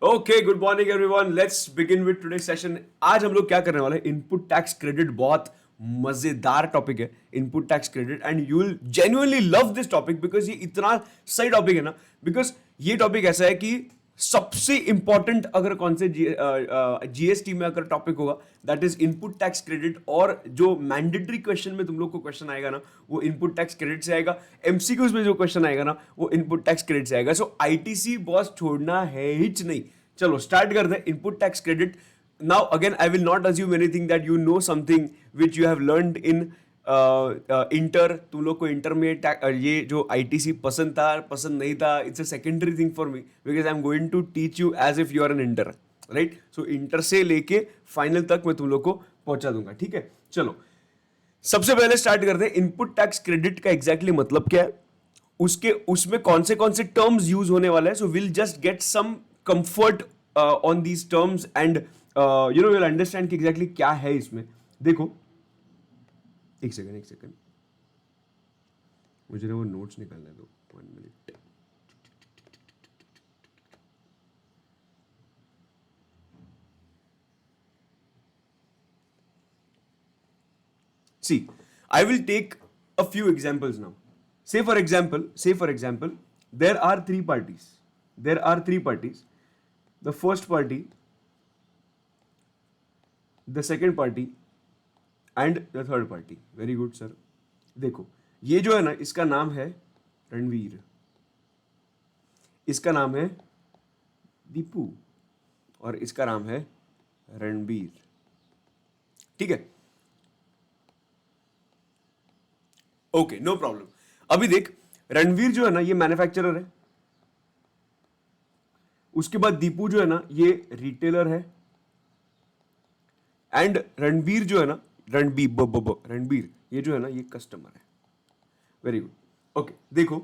Okay, good morning everyone, let's begin with today session. आज हम लोग क्या करने वाले हैं, इनपुट टैक्स क्रेडिट। बहुत मजेदार टॉपिक है input tax credit, and you will genuinely love this topic because ये इतना सही टॉपिक है ना। बिकॉज ये टॉपिक ऐसा है कि सबसे इंपॉर्टेंट अगर कौन से जीएसटी में अगर टॉपिक होगा that is input tax credit. और जो मैंडेटरी क्वेश्चन में तुम लोग को क्वेश्चन आएगा ना वो इनपुट टैक्स क्रेडिट से आएगा। एमसीक्यूज में जो क्वेश्चन आएगा ना वो इनपुट टैक्स क्रेडिट से आएगा। सो आईटीसी बॉस छोड़ना है ही नहीं। चलो स्टार्ट करते हैं input tax credit. Now again I will not assume anything that you know something which you have learned in inter. तुम लोग को इंटर में ये जो आईटीसी पसंद था पसंद नहीं था, it's a secondary thing for me because I am going to teach you as if you are an inter, right. So inter से लेके फाइनल तक मैं तुम लोग को पहुंचा दूंगा, ठीक है। चलो सबसे पहले स्टार्ट करते हैं इनपुट टैक्स क्रेडिट का एग्जैक्टली मतलब क्या है, उसमें कौन से टर्म्स यूज होने वाले हैं। So will just get some comfort on these terms and you know will understand कि एग्जैक्टली क्या है इसमें। देखो एक सेकंड मुझे ना वो नोट्स निकालने दो, 1 minute. See, I will take a few examples now. Say for example, there are three parties. The first party, the second party, and the third party. Very good, sir. देखो ये जो है ना इसका नाम है रणवीर, इसका नाम है दीपू और इसका नाम है रणबीर, ठीक है। Okay, no problem. अभी देख रणवीर जो है ना ये मैन्युफैक्चरर है, उसके बाद दीपू जो है ना ये रिटेलर है, एंड रणबीर जो है ना रणबीर ये जो है ना ये कस्टमर है। Very good. ओके देखो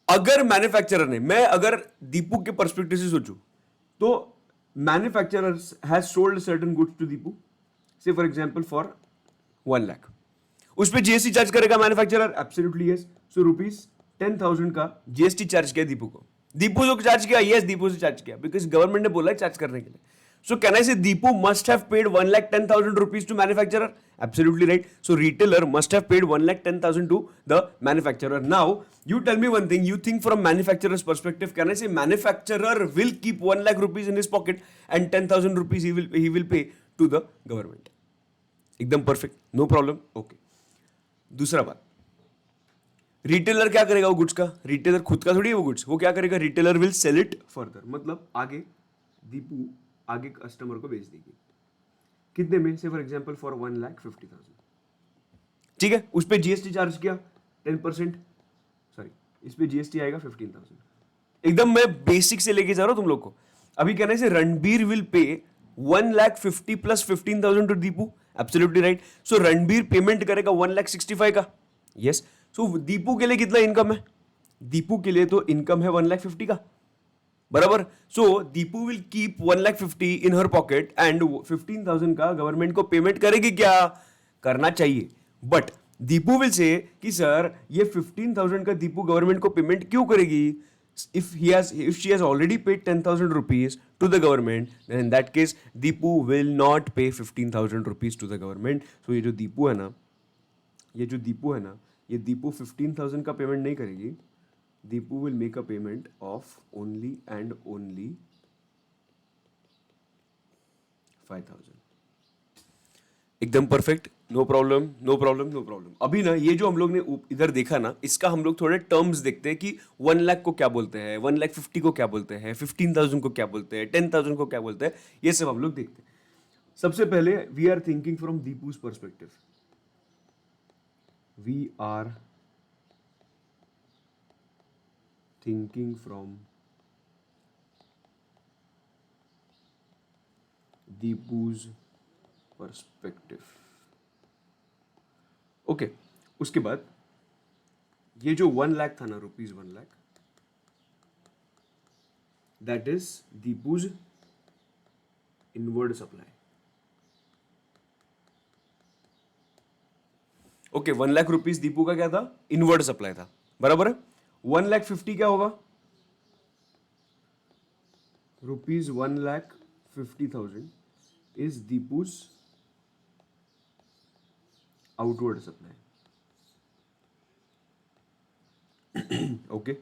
अगर मैन्युफैक्चरर ने, मैं अगर दीपू के पर्सपेक्टिव से सोचूं तो manufacturer has sold certain goods to Deepu, say for example for 1 lakh. उस पर जीएसटी चार्ज करेगा मैन्युफैक्चरर, एब्सोल्युटली यस। सो ₹10,000 का जीएसटी चार्ज किया दीपू को। दीपू जो चार्ज किया, यस दीपू से चार्ज किया बिकॉज गवर्नमेंट ने बोला है चार्ज करने के लिए। So can I say Deepu must have paid 1,10,000 rupees to manufacturer? Absolutely right. So retailer must have paid 1,10,000 to the manufacturer. Now you tell me one thing. You think from manufacturer's perspective, can I say manufacturer will keep 1 lakh rupees in his pocket and 10,000 rupees he will pay to the government? एकदम perfect, no problem. Okay. दूसरा बात, retailer क्या करेगा वो goods का? Retailer खुद का थोड़ी है वो गुड्स, वो क्या करेगा? Retailer will sell it further, मतलब आगे दीपू आगे कस्टमर को बेच देगी। कितने में? से फॉर एग्जांपल फॉर 1,50,000, ठीक है। उस पे जीएसटी चार्ज किया 10%, सॉरी इस पे जीएसटी आएगा 15,000। एकदम मैं बेसिक से लेके जा रहा हूं तुम लोग को। अभी कहने से Ranbir will pay 1,50,000 plus 15,000 to Deepu, absolutely right. So Ranbir payment करेगा 1,65,000 का, यस। सो दीपू के लिए कितना इनकम है? दीपू के लिए तो इनकम है 1,50,000 का, बराबर। So Deepu will keep 1,50,000 in her pocket and 15,000 का गवर्नमेंट को पेमेंट करेगी। क्या करना चाहिए? बट दीपू विल से कि सर ये 15,000 का दीपू गवर्नमेंट को पेमेंट क्यों करेगी? if she has already paid 10,000 rupees to the government, then in that case Deepu will not pay 15,000 rupees to the government. So ये जो दीपू है ना ये दीपू 15,000 का पेमेंट नहीं करेगी। Deepu will make a payment of only and only 5,000. एकदम perfect, no problem. अभी ना ये जो हम लोग ने इधर देखा ना, इसका हम लोग थोड़े टर्म्स देखते हैं कि 1 लाख को क्या बोलते हैं, 1,50,000 को क्या बोलते हैं, 15,000 को क्या बोलते हैं, 10,000 को क्या बोलते हैं, ये सब हम लोग देखते हैं। सबसे पहले we are thinking from Deepu's perspective. वी आर thinking from Deepu's perspective. Okay उसके बाद ये जो 1 लाख था ना, ₹1 lakh, that is Deepu's inward supply. Okay 1 lakh rupees Deepu का क्या था? इनवर्ड सप्लाई था, बराबर है। 1,50,000 क्या होगा? Rupees 1,50,000 is Deepu's outward supply. Okay.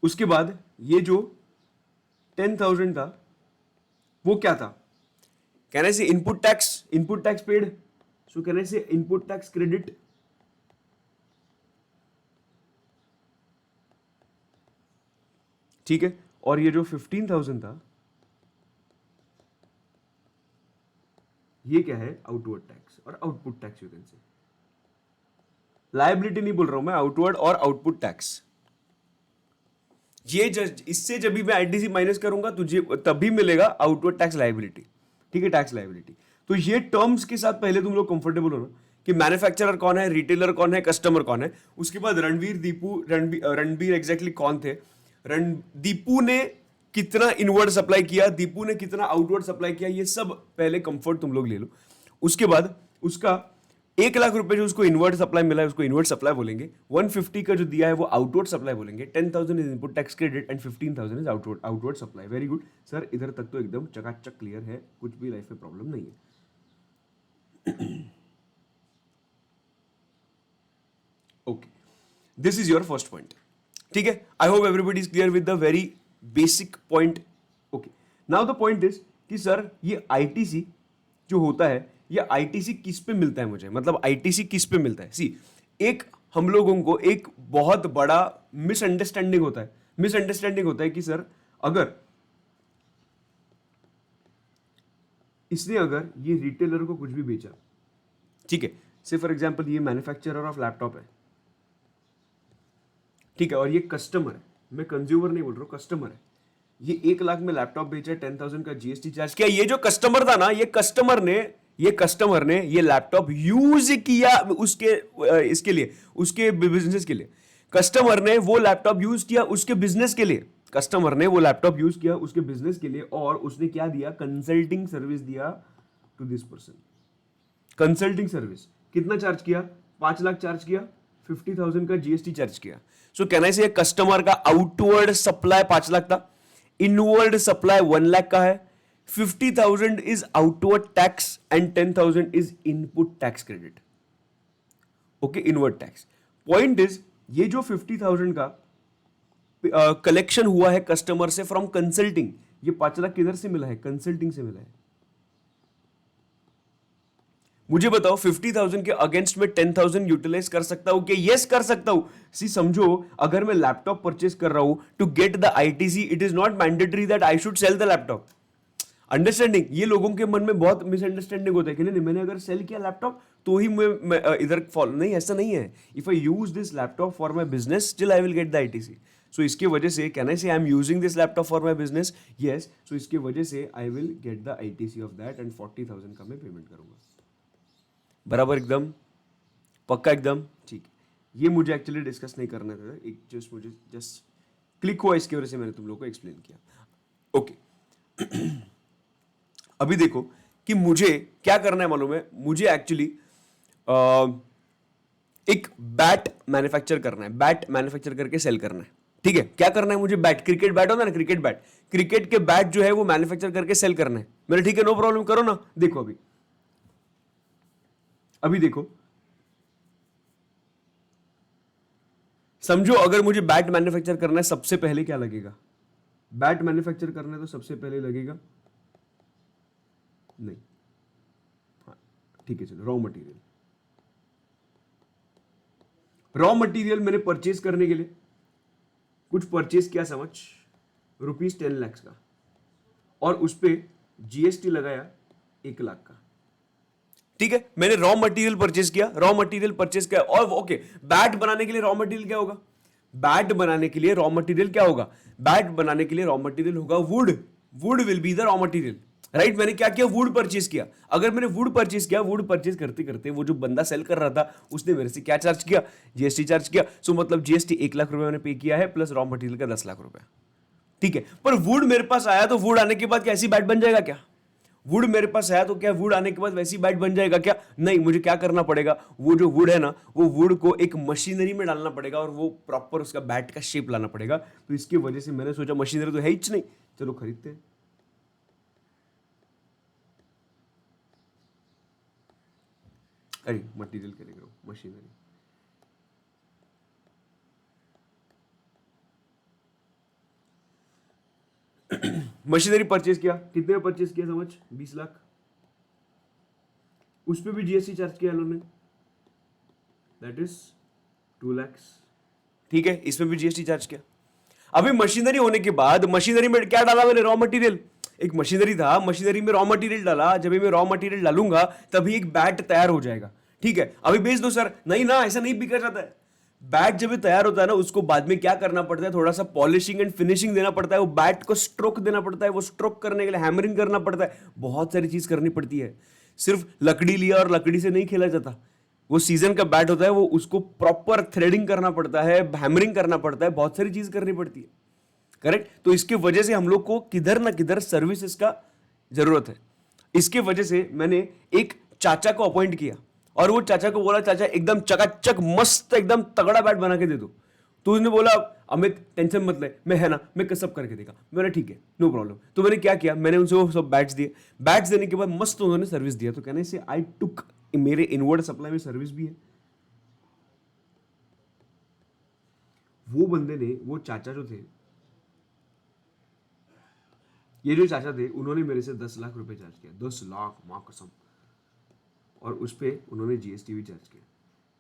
उसके बाद ये जो 10,000 था वो क्या था? कैन आई से input tax paid. So can I से इनपुट टैक्स क्रेडिट. ठीक है. और ये जो 15,000 था ये क्या है? आउटवर्ड टैक्स और output tax. You can say liability नहीं बोल रहा हूं मैं, आउटवर्ड और आउटपुट टैक्स. ये इससे जब भी मैं आईटीसी माइनस करूंगा तुझे तभी मिलेगा आउटवर्ड टैक्स लायबिलिटी. ठीक है, टैक्स लायबिलिटी. तो ये टर्म्स के साथ पहले तुम लोग कंफर्टेबल हो ना कि मैन्युफैक्चरर कौन है, रिटेलर कौन है, कस्टमर कौन है. उसके बाद रणबीर एग्जैक्टली कौन थे, दीपू ने कितना इनवर्ड सप्लाई किया, दीपू ने कितना आउटवर्ड सप्लाई किया, ये सब पहले कंफर्ट तुम लोग ले लो. उसके बाद उसका 1,00,000 रुपए जो उसको इनवर्ड सप्लाई मिला है उसको इनवर्ड सप्लाई बोलेंगे. 150 का जो दिया है वो आउटवर्ड सप्लाई बोलेंगे. 10,000 is input tax credit and 15,000 is outward supply. Very good sir, इधर तक तो एकदम चकाचक क्लियर है, कुछ भी लाइफ में प्रॉब्लम नहीं है. Okay, this is your first point. ठीक है, आई hope everybody is clear with the very basic point. Okay, now the point is कि सर ये आईटीसी जो होता है ये आईटीसी किस पे मिलता है मुझे, मतलब आईटीसी किस पे मिलता है. सी, एक हम लोगों को एक बहुत बड़ा मिसअंडरस्टैंडिंग होता है कि सर अगर इसने अगर ये रिटेलर को कुछ भी बेचा, ठीक है, से फॉर एग्जांपल ये मैन्युफैक्चरर ऑफ लैपटॉप है, ठीक है, और ये कस्टमर है, मैं कंज्यूमर नहीं बोल रहा हूं, कस्टमर है. ये 1,00,000 में लैपटॉप बेचा, 10,000 का जीएसटी चार्ज किया. ये जो कस्टमर था ना, ये कस्टमर ने ये लैपटॉप यूज किया इसके लिए, उसके बिजनेस के लिए. कस्टमर ने वो लैपटॉप यूज किया उसके बिजनेस के लिए. और उसने क्या दिया? कंसल्टिंग सर्विस दिया to this person. Consulting service कितना चार्ज किया? 5,00,000 चार्ज किया, 50,000 का जीएसटी चार्ज किया. सो कैन आई से कस्टमर का आउटवर्ड सप्लाई 5,00,000 था, इनवर्ड सप्लाई 1,00,000 का है. 50,000 is outward tax and 10,000 is input tax credit. Okay, inward tax. Point is ये जो 50,000 का कलेक्शन हुआ है कस्टमर से फ्रॉम कंसल्टिंग, ये 5,00,000 किधर से मिला है? कंसल्टिंग से मिला है. मुझे बताओ 50,000 के अगेंस्ट में 10,000 यूटिलाइज कर सकता हूं कि? यस कर सकता हूं. सी समझो, अगर मैं लैपटॉप परचेस कर रहा हूं to get the ITC, it is not mandatory that I should sell the laptop. Understanding, ये लोगों के मन में बहुत मिसअंडरस्टैंडिंग होता है कि नहीं मैंने अगर सेल किया लैपटॉप तो ही मैं इधर फॉलो. नहीं, ऐसा नहीं है. If I use this laptop for my business still I will get the ITC. So इसके वजह से can I say I am using this laptop for my business? Yes. So इसके वजह से I will get the ITC of that and 40,000 का मैं payment करूंगा. बराबर, एकदम पक्का, एकदम ठीक. ये मुझे एक्चुअली डिस्कस नहीं करना था, एक मुझे जस्ट क्लिक हुआ, इसकी वजह से मैंने तुम लोग को एक्सप्लेन किया. ओके, अभी देखो कि मुझे क्या करना है मालूम है? मुझे एक्चुअली एक बैट मैन्युफैक्चर करना है, बैट मैन्युफैक्चर करके सेल करना है. ठीक है, क्या करना है मुझे? बैट, क्रिकेट बैट होता है ना, क्रिकेट बैट, क्रिकेट के बैट जो है वो मैन्युफैक्चर करके सेल करना है मेरे. ठीक है, नो प्रॉब्लम, करो ना. देखो अभी देखो, समझो अगर मुझे बैट मैन्युफैक्चर करना है, सबसे पहले क्या लगेगा? बैट मैन्युफैक्चर करना है तो सबसे पहले लगेगा, नहीं, हाँ ठीक है, चलो रॉ मटेरियल मैंने परचेज करने के लिए कुछ परचेज किया, समझ, रुपीज 10,00,000 का, और उस पर जीएसटी लगाया 1,00,000 का. ठीक है, मैंने रॉ मटेरियल परचेज किया, और ओके, बैट बनाने के लिए रॉ मटेरियल क्या होगा? बैट बनाने के लिए रॉ मटेरियल होगा would will be the raw material, right. मैंने क्या किया? वुड परचेज किया. अगर मैंने वुड परचेज करते करते वो जो बंदा सेल कर रहा था उसने मेरे से क्या चार्ज किया? जीएसटी चार्ज किया. सो मतलब जीएसटी 1,00,000 रुपए मैंने पे किया है, प्लस रॉ मटेरियल का 10,00,000 रुपए. ठीक है, पर वुड मेरे पास आया तो वुड आने के बाद क्या ऐसी बैट बन जाएगा क्या? वुड मेरे पास है तो क्या वुड आने के बाद वैसी बैट बन जाएगा क्या? नहीं, मुझे क्या करना पड़ेगा, वो जो वुड है ना, वो वुड को एक मशीनरी में डालना पड़ेगा और वो प्रॉपर उसका बैट का शेप लाना पड़ेगा। तो इसकी वजह से मैंने सोचा मशीनरी तो है ही नहीं, चलो खरीदते हैं। अरे मटेरियल के लिए मशीनरी। मशीनरी परचेज किया, कितने में परचेज किया समझ? 20 लाख। उस पर भी जीएसटी चार्ज किया इन्होंने, दैट इज 2 लाख। ठीक है, इसमें भी जीएसटी चार्ज किया। अभी मशीनरी होने के बाद मशीनरी में क्या डाला मैंने? Raw material. एक मशीनरी था, मशीनरी में रॉ मटेरियल डाला। जब मैं रॉ मटेरियल डालूंगा तभी एक बैट तैयार हो जाएगा। ठीक है, अभी बेच दो सर, नहीं ना, ऐसा नहीं बिका जाता है। बैट जब तैयार होता है ना, उसको बाद में क्या करना पड़ता है, थोड़ा सा पॉलिशिंग एंड फिनिशिंग देना पड़ता है, वो बैट को स्ट्रोक देना पड़ता है, वो स्ट्रोक करने के लिए हैमरिंग करना पड़ता है, बहुत सारी चीज करनी पड़ती है। सिर्फ लकड़ी लिया और लकड़ी से नहीं खेला जाता। वो सीजन का बैट होता है, वो उसको प्रॉपर थ्रेडिंग करना पड़ता है, हैमरिंग करना पड़ता है, बहुत सारी चीज करनी पड़ती है। करेक्ट? तो इसके वजह से हम लोग को किधर ना किधर सर्विसेज का जरूरत है। इसके वजह से मैंने एक चाचा को अपॉइंट किया और वो चाचा को बोला, चाचा एकदम चकाचक मस्त एकदम तगड़ा बैट बना के दे दो। तो उसने बोला, अमित टेंशन मत ले, मैं है ना, मैं सब करके देगा। मैंने ठीक है, नो प्रॉब्लम। तो मैंने क्या किया, मैंने उनसे वो सब बैट्स दिए। बैट्स देने के बाद मस्त उन्होंने सर्विस दिया। तो कहने से आई टुक, मेरे इनवर्ड सप्लाई में सर्विस भी है। वो बंदे ने, वो चाचा जो थे, ये जो चाचा थे, उन्होंने मेरे से 10 लाख रुपए चार्ज किया। 10 लाख, माँ कसम। और उस पर उन्होंने जीएसटी भी चार्ज किया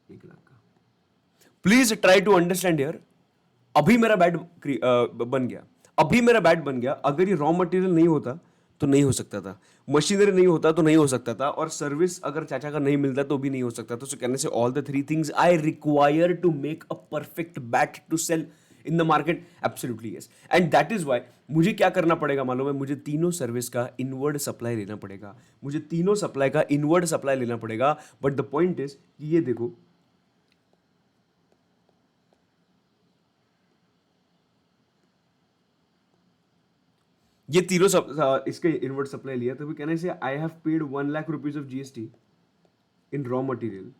1 लाख का। Please try to understand here. अभी मेरा बैट बन गया, अभी मेरा बैट बन गया। अगर ये रॉ मटेरियल नहीं होता तो नहीं हो सकता था, मशीनरी नहीं होता तो नहीं हो सकता था, और सर्विस अगर चाचा का नहीं मिलता तो भी नहीं हो सकता था। तो कहने से all the 3 things I require to make a perfect bat to sell in the market, absolutely yes. And that is why मुझे क्या करना पड़ेगा मालूम है? मुझे तीनों सर्विस का इनवर्ड सप्लाई लेना पड़ेगा, मुझे तीनों सप्लाई का इनवर्ड सप्लाई लेना पड़ेगा। बट द पॉइंट इज कि ये देखो, ये तीनों इसके इनवर्ड सप्लाई लिया। तो कहने से आई have paid 1 lakh rupees of GST in raw material.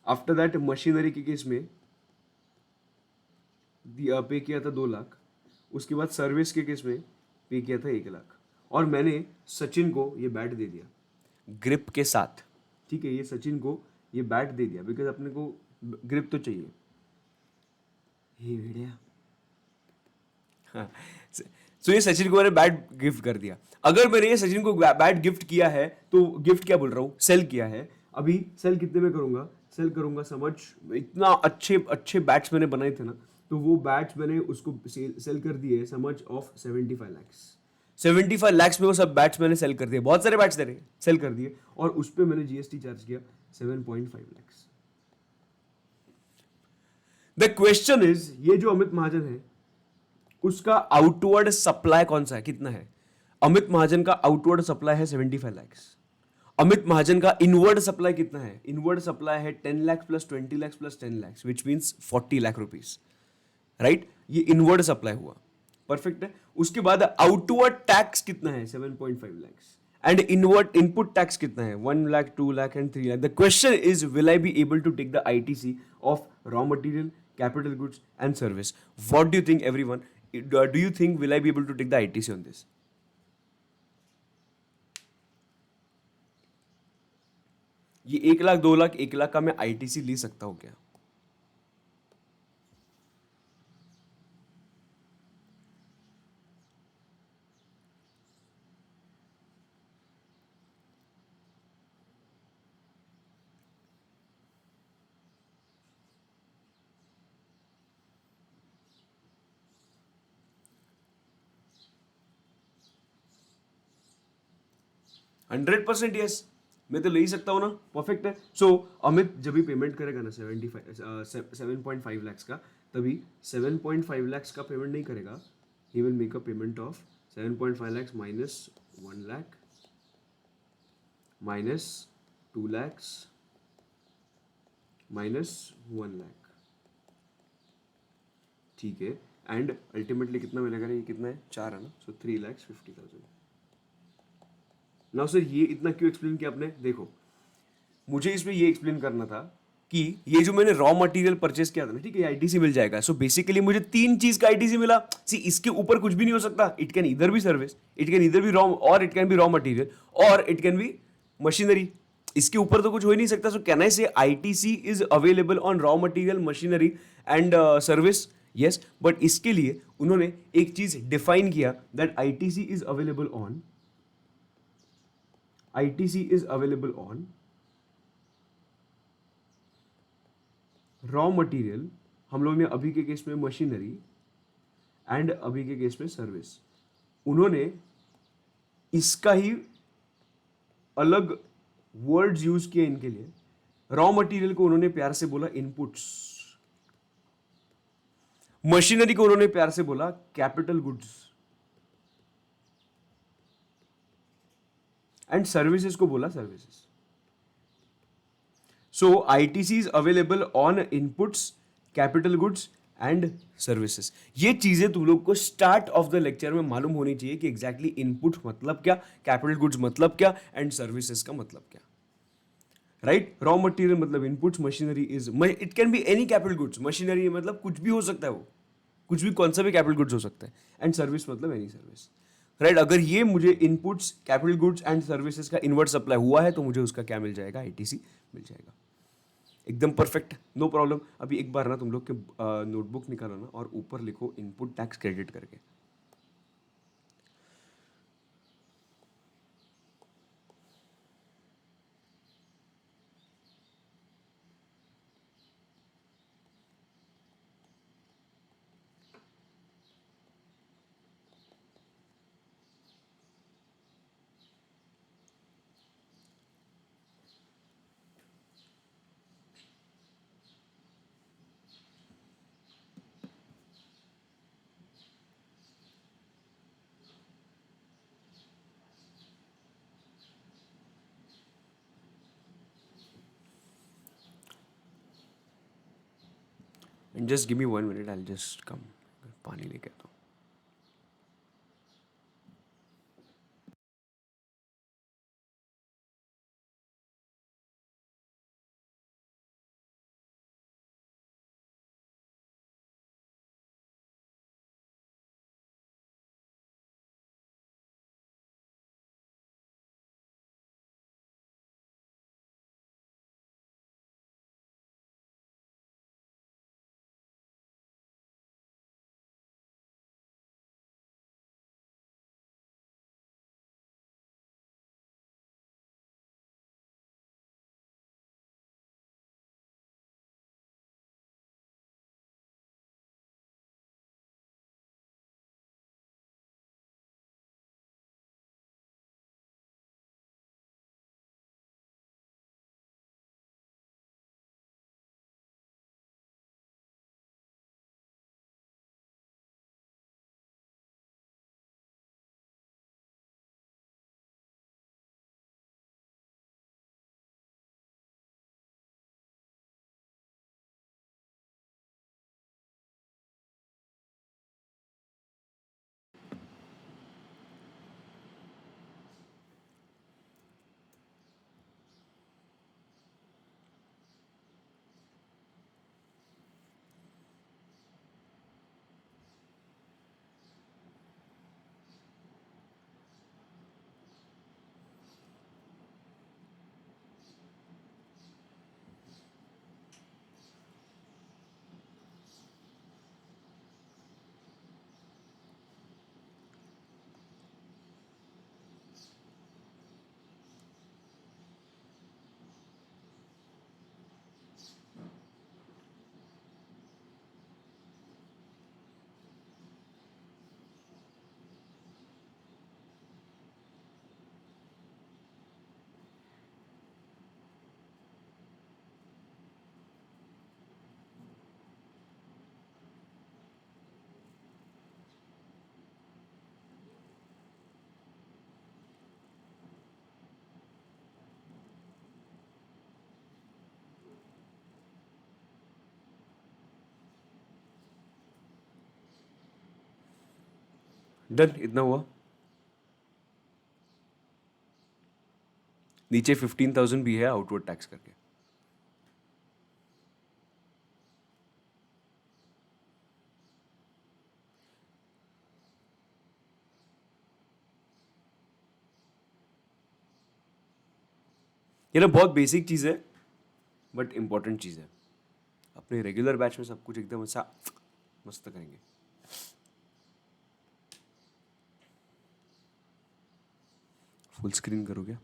After that machinery के केस में पे किया था 2 लाख। उसके बाद सर्विस के केस में पे किया था 1 लाख। और मैंने सचिन को ये बैट दे दिया ग्रिप के साथ। ठीक है, ये सचिन को ये बैट दे दिया बिकॉज अपने को ग्रिप तो चाहिए। ये वीडियो, हाँ, सो ये सचिन को मैंने बैट गिफ्ट कर दिया। अगर मैंने ये सचिन को बैट गिफ्ट किया है तो गिफ्ट क्या बोल रहा हूँ, सेल किया है। अभी सेल कितने में करूंगा? सेल करूंगा समझ, इतना अच्छे अच्छे बैट्स मैंने बनाए थे ना, तो वो बैट्स मैंने उसको सेल कर दिए समझ ऑफ 75 लैक्स। 75 लैक्स में वो सब बैट्स मैंने सेल कर दिए, बहुत सारे बैट्स दे रहे सेल कर दिए। और उस पर मैंने जीएसटी चार्ज किया 7.5 लैक्स। द क्वेश्चन इज, ये जो अमित महाजन है उसका आउटवर्ड सप्लाई कौन सा है, कितना है? अमित महाजन का आउटवर्ड सप्लाई है 75 लैक्स। अमित महाजन का इनवर्ड सप्लाई कितना है? इनवर्ड सप्लाई है 10 lakh plus 20 lakh plus 10 lakh, which means 40 lakh rupees. Right, ये इनवर्ड सप्लाई हुआ, परफेक्ट है। उसके बाद आउटवर्ड टैक्स कितना है? 7.5 lakhs. And inward input tax कितना है? 1 lakh, 2 lakh and 3 lakh. The question is, will I be able to take the ITC of raw material, capital goods and service? What do you think, everyone? Do you think will I be able to take the ITC on this? ये 1 लाख, 2 लाख, 1 लाख का मैं ITC ले सकता हूं क्या? Hundred percent yes, मैं तो ले ही सकता हूँ ना, परफेक्ट है। सो अमित जब भी पेमेंट करेगा ना 7.5 लैक्स का, तभी 7.5 लैक्स का पेमेंट नहीं करेगा। He will make a payment of 7.5 lakhs minus 1 lakh minus 2 lakhs minus 1 lakh. ठीक है, एंड अल्टीमेटली कितना मिलेगा? ये कितना है? 4 है ना, सो 3,50,000। नाउ सर ये इतना क्यों एक्सप्लेन किया आपने? देखो, मुझे इसमें ये एक्सप्लेन करना था कि ये जो मैंने रॉ मटेरियल परचेस किया था ना, ठीक है, आईटीसी मिल जाएगा। सो बेसिकली मुझे तीन चीज का आईटीसी मिला। सी इसके ऊपर कुछ भी नहीं हो सकता। इट कैन इधर बी सर्विस, इट कैन इधर बी रॉ, और it can B raw material, और इट कैन बी मशीनरी। इसके ऊपर तो कुछ हो ही नहीं सकता। सो कैन आई से ITC is available on raw material, machinery and service? Yes, but इसके लिए उन्होंने एक चीज डिफाइन किया that ITC is available on, ITC is available on raw material, हम लोग ने अभी के केस में मशीनरी, एंड अभी के केस में सर्विस। उन्होंने इसका ही अलग वर्ड्स यूज किए इनके लिए। रॉ मटेरियल को उन्होंने प्यार से बोला इनपुट्स, मशीनरी को उन्होंने प्यार से बोला कैपिटल गुड्स, एंड सर्विसेज को बोला services. So ITC is available on inputs, capital goods and services. ये चीजें तुम लोग को स्टार्ट ऑफ द लेक्चर में मालूम होनी चाहिए कि एग्जैक्टली इनपुट मतलब क्या, कैपिटल गुड्स मतलब क्या, एंड सर्विसेज का मतलब क्या। राइट? रॉ मटेरियल मतलब inputs, machinery is, it can be any capital goods, machinery मतलब कुछ भी हो सकता है, वो कुछ भी, कौन सा भी कैपिटल गुड्स हो सकता है, एंड सर्विस मतलब एनी सर्विस। राइट? अगर ये मुझे inputs, capital goods and services का इनवर्ट सप्लाई हुआ है तो मुझे उसका क्या मिल जाएगा? आईटीसी मिल जाएगा। एकदम परफेक्ट, नो प्रॉब्लम। अभी एक बार ना तुम लोग के नोटबुक निकालो ना और ऊपर लिखो इनपुट टैक्स क्रेडिट करके। And just give me 1 minute, I just come, पानी लेके आता हूँ। डन, इतना हुआ। नीचे 15,000 भी है आउटवर्ड टैक्स करके। ये ना बहुत बेसिक चीज है बट इंपॉर्टेंट चीज है। अपने रेगुलर बैच में सब कुछ एकदम अच्छा मस्त करेंगे। फुल स्क्रीन करोगे?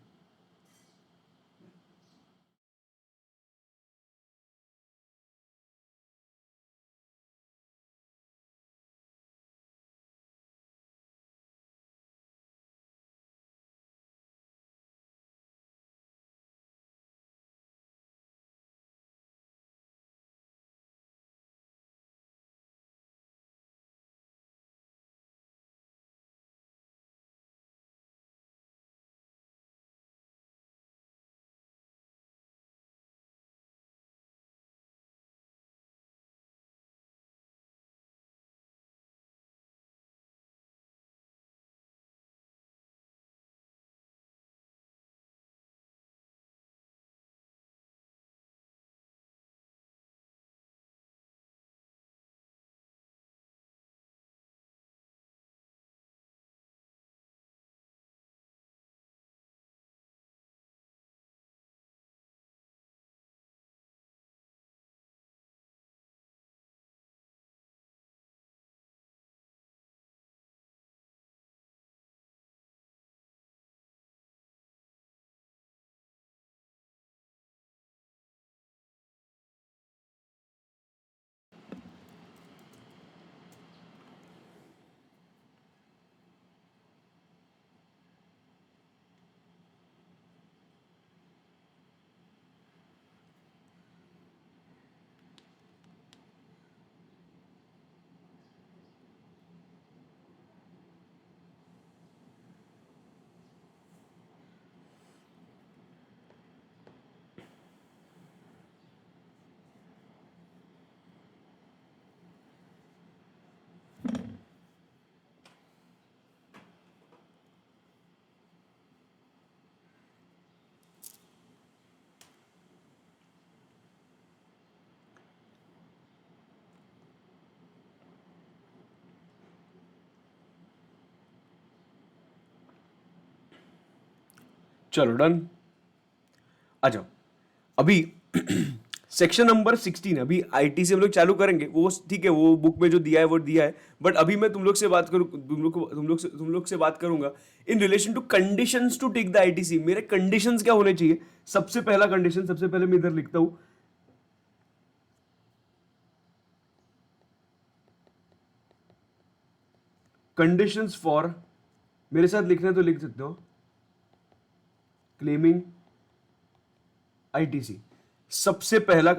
चलो डन, आ जाओ। अभी सेक्शन नंबर 16 अभी आईटी से हम लोग चालू करेंगे। वो ठीक है, वो बुक में जो दिया है वो दिया है, बट अभी मैं तुम लोग से बात करूँ, तुम लोग से बात करूंगा in relation to conditions to take the ITC. मेरे कंडीशंस क्या होने चाहिए? सबसे पहला कंडीशन, सबसे पहले मैं इधर लिखता हूं, कंडीशंस फॉर, मेरे साथ लिखना है तो लिख सकते हो, क्लेमिंग आईटीसी। सबसे पहला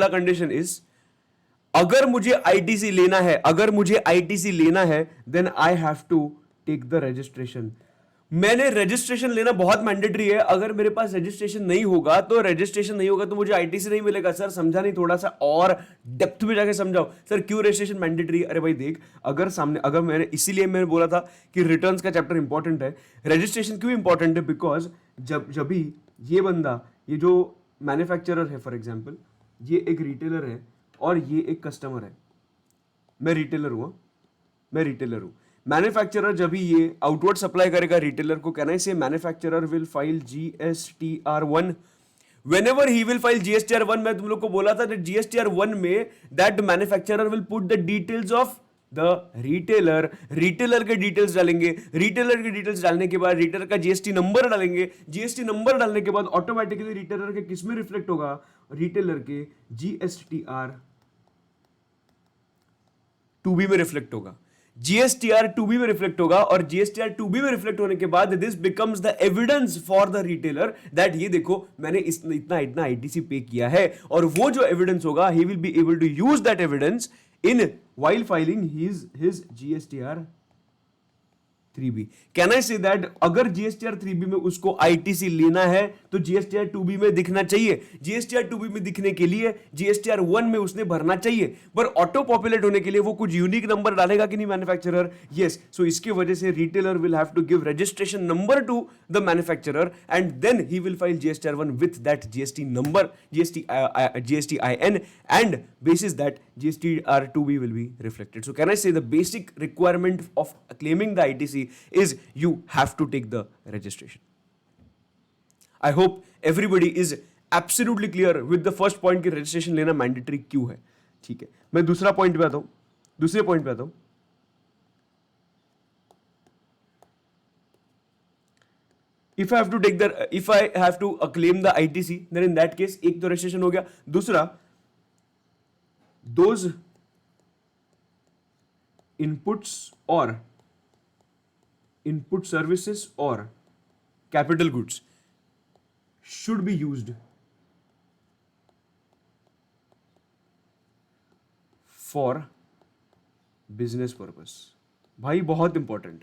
कंडीशन इज, अगर मुझे आईटीसी लेना है, then I have to take the registration. मैंने रजिस्ट्रेशन लेना बहुत मैंडेटरी है। अगर मेरे पास रजिस्ट्रेशन नहीं होगा तो मुझे आईटीसी नहीं मिलेगा। सर समझा नहीं, थोड़ा सा और डेप्थ में जाके समझाओ। सर क्यों रजिस्ट्रेशन मैंडेटरी है? अरे भाई देख, अगर मैंने, इसीलिए मैंने बोला था कि रिटर्न्स का चैप्टर इंपॉर्टेंट है। रजिस्ट्रेशन क्यों इंपॉर्टेंट है? बिकॉज जब भी ये बंदा, ये जो मैन्युफैक्चरर है फॉर एग्जाम्पल, ये एक रिटेलर है और ये एक कस्टमर है। मैं रिटेलर हूं, मैन्युफैक्चरर जब भी ये आउटवर्ड सप्लाई करेगा रिटेलर को, कहना है से manufacturer will file GSTR1। whenever he will file GSTR1, मैं तुम लोग को बोला था that GSTR1 में that manufacturer will put the details of the retailer के डिटेल्स डालेंगे। रिटेलर के डिटेल्स डालने के बाद रिटेलर का जीएसटी नंबर डालेंगे। जीएसटी नंबर डालने के बाद ऑटोमेटिकली रिटेलर के किस में रिफ्लेक्ट होगा? रिटेलर के GSTR2B में रिफ्लेक्ट होगा। GSTR2B में रिफ्लेक्ट होगा और GSTR2B में रिफ्लेक्ट होने के बाद this becomes the evidence for the retailer that ये देखो मैंने इतना आईटीसी पे किया है। और वो जो एविडेंस होगा, he will be able to use that evidence in while filing his GSTR 3B. Can I say that अगर GSTR 3B में उसको ITC लेना है तो GSTR 2B में दिखना चाहिए. GSTR 2B में दिखने के लिए GSTR 1 में उसने भरना चाहिए, पर ऑटो पॉपुलेट होने के लिए वो कुछ यूनिक नंबर डालेगा कि नहीं मैन्युफैक्चरर? यस. सो इसकी वजह से retailer will have to give registration number to the manufacturer and then he will file GSTR 1 with that GST number, GSTIN, and basis that GSTR 2B will be reflected. So can I say the basic requirement of claiming the ITC is you have to take the registration. I hope everybody is absolutely clear with the first point कि registration लेना mandatory क्यों है. ठीक है, मैं दूसरा point पे आता हूं. दूसरे पॉइंट पे आता हूं. If I have to claim the ITC, then in that case एक तो registration हो गया. दूसरा, those inputs or input services or capital goods should be used for business purpose. भाई बहुत इंपॉर्टेंट.